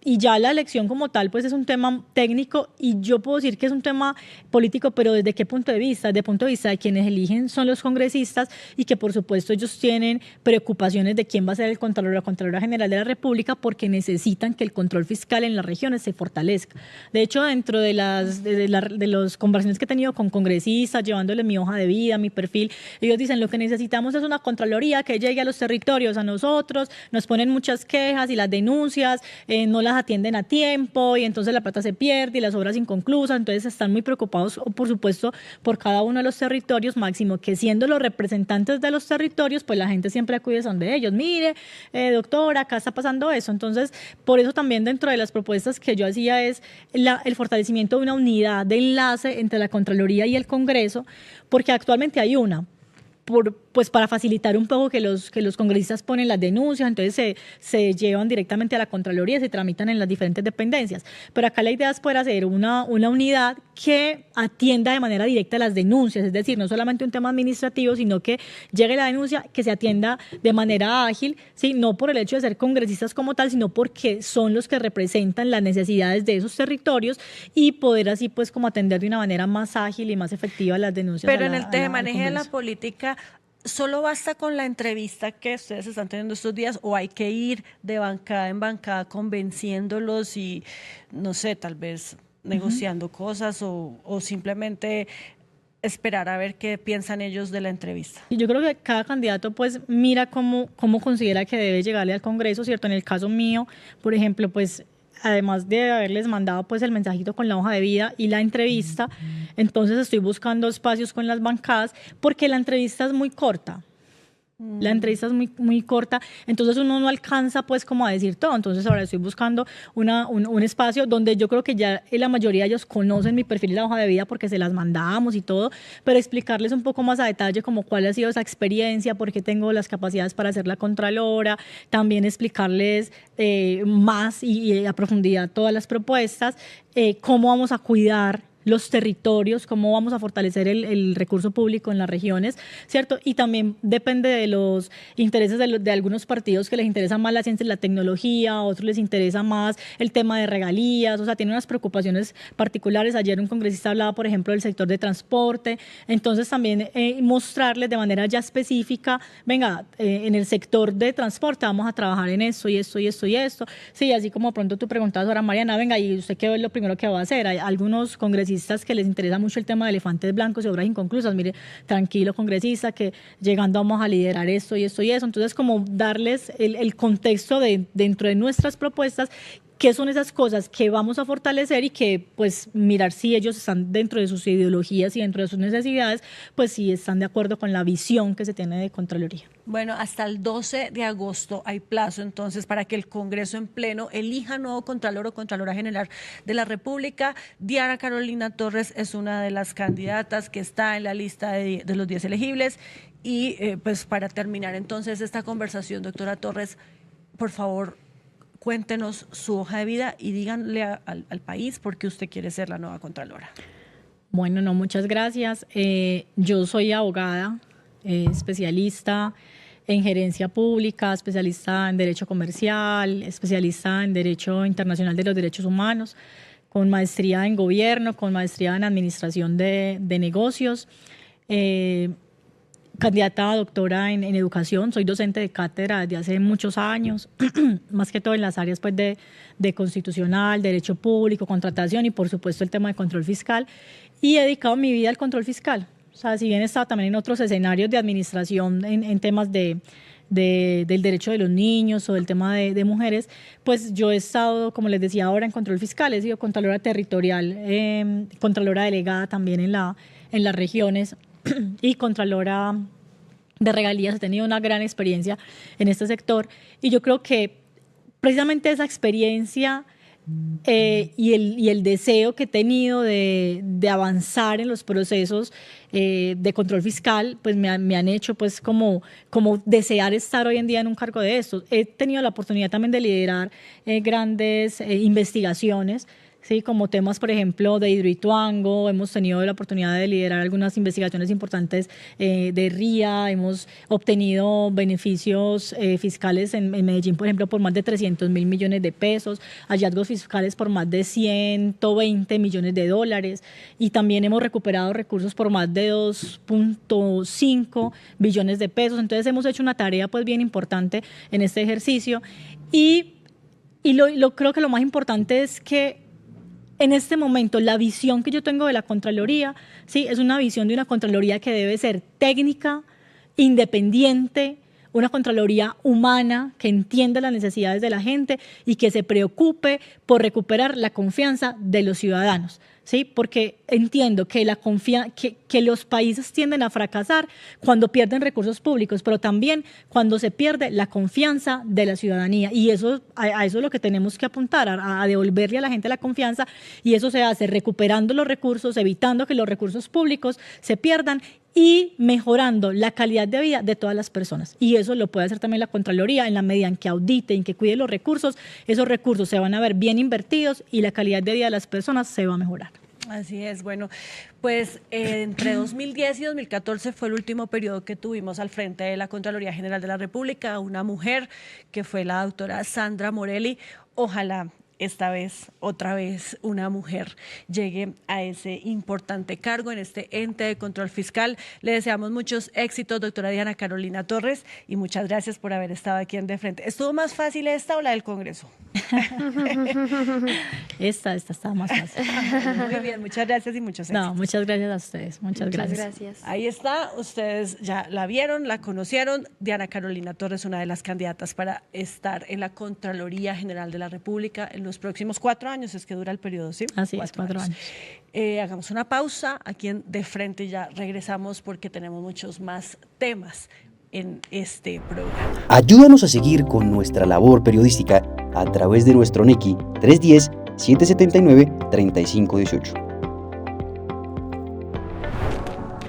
y ya la elección como tal pues es un tema técnico y yo puedo decir que es un tema político, pero ¿desde qué punto de vista? Desde el punto de vista de quienes eligen son los congresistas y que por supuesto ellos tienen preocupaciones de quién va a ser el Contralor o la Contralora General de la República porque necesitan que el control fiscal en las regiones se fortalezca. De hecho, dentro de las conversaciones que he tenido con congresistas, llevándoles mi hoja de vida, mi perfil, ellos dicen lo que necesitamos es una Contraloría que llegue a los territorios, a nosotros, nos ponen muchas quejas y las denuncias no las atienden a tiempo y entonces la plata se pierde y las obras inconclusas, entonces están muy preocupados, por supuesto, por cada uno de los territorios, máximo que siendo los representantes de los territorios, pues la gente siempre acude donde ellos, mire, doctora, acá está pasando eso, entonces por eso también dentro de las propuestas que yo hacía es el fortalecimiento de una unidad de enlace entre la Contraloría y el Congreso, porque actualmente hay una, pues para facilitar un poco que los congresistas ponen las denuncias, entonces se llevan directamente a la Contraloría, se tramitan en las diferentes dependencias. Pero acá la idea es poder hacer una unidad que atienda de manera directa las denuncias, es decir, no solamente un tema administrativo, sino que llegue la denuncia, que se atienda de manera ágil, ¿sí? No por el hecho de ser congresistas como tal, sino porque son los que representan las necesidades de esos territorios y poder así pues como atender de una manera más ágil y más efectiva las denuncias. Pero en el manejo de la política, ¿solo basta con la entrevista que ustedes están teniendo estos días o hay que ir de bancada en bancada convenciéndolos y, no sé, tal vez negociando cosas o simplemente esperar a ver qué piensan ellos de la entrevista? Y yo creo que cada candidato pues mira cómo considera que debe llegarle al Congreso, ¿cierto? En el caso mío, por ejemplo, pues además de haberles mandado pues el mensajito con la hoja de vida y la entrevista, entonces estoy buscando espacios con las bancadas porque la entrevista es muy corta. La entrevista es muy corta, entonces uno no alcanza pues como a decir todo, entonces ahora estoy buscando un espacio donde yo creo que ya la mayoría de ellos conocen mi perfil y la hoja de vida porque se las mandamos y todo, pero explicarles un poco más a detalle como cuál ha sido esa experiencia, por qué tengo las capacidades para ser la Contralora, también explicarles más y a profundidad todas las propuestas, cómo vamos a cuidar los territorios, cómo vamos a fortalecer el recurso público en las regiones, ¿cierto? Y también depende de los intereses de algunos partidos que les interesa más la ciencia y la tecnología, a otros les interesa más el tema de regalías, o sea, tienen unas preocupaciones particulares. Ayer un congresista hablaba, por ejemplo, del sector de transporte, entonces también mostrarles de manera ya específica, venga, en el sector de transporte vamos a trabajar en esto y esto y esto y esto. Sí, así como pronto tú preguntabas ahora, Mariana, venga, ¿y usted qué es lo primero que va a hacer? Hay algunos congresistas que les interesa mucho el tema de elefantes blancos y obras inconclusas. Mire, tranquilo, congresista, que llegando vamos a liderar esto y esto y eso. Entonces, como darles el contexto dentro de nuestras propuestas qué son esas cosas que vamos a fortalecer y que pues mirar si ellos están dentro de sus ideologías y dentro de sus necesidades, pues si están de acuerdo con la visión que se tiene de Contraloría. Bueno, hasta el 12 de agosto hay plazo entonces para que el Congreso en pleno elija nuevo Contralor o Contralora General de la República. Diana Carolina Torres es una de las candidatas que está en la lista de los 10 elegibles. Y pues para terminar entonces esta conversación, doctora Torres, por favor, cuéntenos su hoja de vida y díganle al país por qué usted quiere ser la nueva Contralora. Bueno, no, muchas gracias. Yo soy abogada, especialista en gerencia pública, especialista en derecho comercial, especialista en derecho internacional de los derechos humanos, con maestría en gobierno, con maestría en administración de negocios. Candidata a doctora en educación, soy docente de cátedra desde hace muchos años, más que todo en las áreas pues, de constitucional, derecho público, contratación y por supuesto el tema de control fiscal, y he dedicado mi vida al control fiscal. O sea, si bien he estado también en otros escenarios de administración en temas del derecho de los niños o del tema de mujeres, pues yo he estado, como les decía ahora, en control fiscal, he sido contralora territorial, contralora delegada también en las regiones, y contralora de regalías. He tenido una gran experiencia en este sector y yo creo que precisamente esa experiencia y el deseo que he tenido de avanzar en los procesos de control fiscal, pues me han hecho pues como desear estar hoy en día en un cargo de estos. He tenido la oportunidad también de liderar grandes investigaciones, sí, como temas, por ejemplo, de Hidroituango. Hemos tenido la oportunidad de liderar algunas investigaciones importantes de RIA. Hemos obtenido beneficios fiscales en Medellín, por ejemplo, por más de 300.000 millones de pesos, hallazgos fiscales por más de 120 millones de dólares, y también hemos recuperado recursos por más de 2.5 billones de pesos. Entonces hemos hecho una tarea pues bien importante en este ejercicio y creo que lo más importante es que en este momento, la visión que yo tengo de la Contraloría, sí, es una visión de una Contraloría que debe ser técnica, independiente, una Contraloría humana que entienda las necesidades de la gente y que se preocupe por recuperar la confianza de los ciudadanos, ¿sí? Porque entiendo que que los países tienden a fracasar cuando pierden recursos públicos, pero también cuando se pierde la confianza de la ciudadanía, y a eso es lo que tenemos que apuntar, a devolverle a la gente la confianza, y eso se hace recuperando los recursos, evitando que los recursos públicos se pierdan y mejorando la calidad de vida de todas las personas. Y eso lo puede hacer también la Contraloría en la medida en que audite, en que cuide los recursos. Esos recursos se van a ver bien invertidos y la calidad de vida de las personas se va a mejorar. Así es. Bueno, pues entre 2010 y 2014 fue el último periodo que tuvimos al frente de la Contraloría General de la República, una mujer que fue la doctora Sandra Morelli. Ojalá esta vez, otra vez, una mujer llegue a ese importante cargo en este ente de control fiscal. Le deseamos muchos éxitos, doctora Diana Carolina Torres, y muchas gracias por haber estado aquí en De Frente. ¿Estuvo más fácil esta o la del Congreso? Esta estaba más fácil. Muy bien, muchas gracias y muchos éxitos. No, muchas gracias a ustedes, muchas gracias. Ahí está, ustedes ya la vieron, la conocieron. Diana Carolina Torres, una de las candidatas para estar en la Contraloría General de la República en los próximos 4 años, es que dura el periodo, ¿sí? Así es, 4 años. Hagamos una pausa aquí en De Frente, ya regresamos porque tenemos muchos más temas en este programa. Ayúdanos a seguir con nuestra labor periodística a través de nuestro NECI 310-779-3518.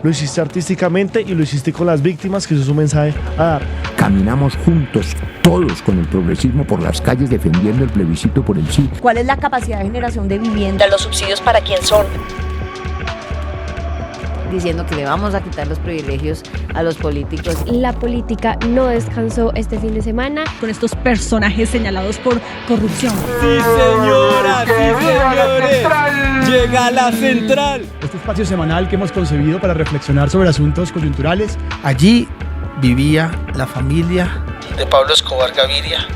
Lo hiciste artísticamente y lo hiciste con las víctimas, que eso es un mensaje a dar. Caminamos juntos, todos con el progresismo por las calles defendiendo el plebiscito por el sí. ¿Cuál es la capacidad de generación de vivienda? ¿Los subsidios para quién son? Diciendo que le vamos a quitar los privilegios a los políticos. La política no descansó este fin de semana. Con estos personajes señalados por corrupción. Sí, señora, sí, señores. Llega la central. Este espacio semanal que hemos concebido para reflexionar sobre asuntos coyunturales. Allí vivía la familia de Pablo Escobar Gaviria.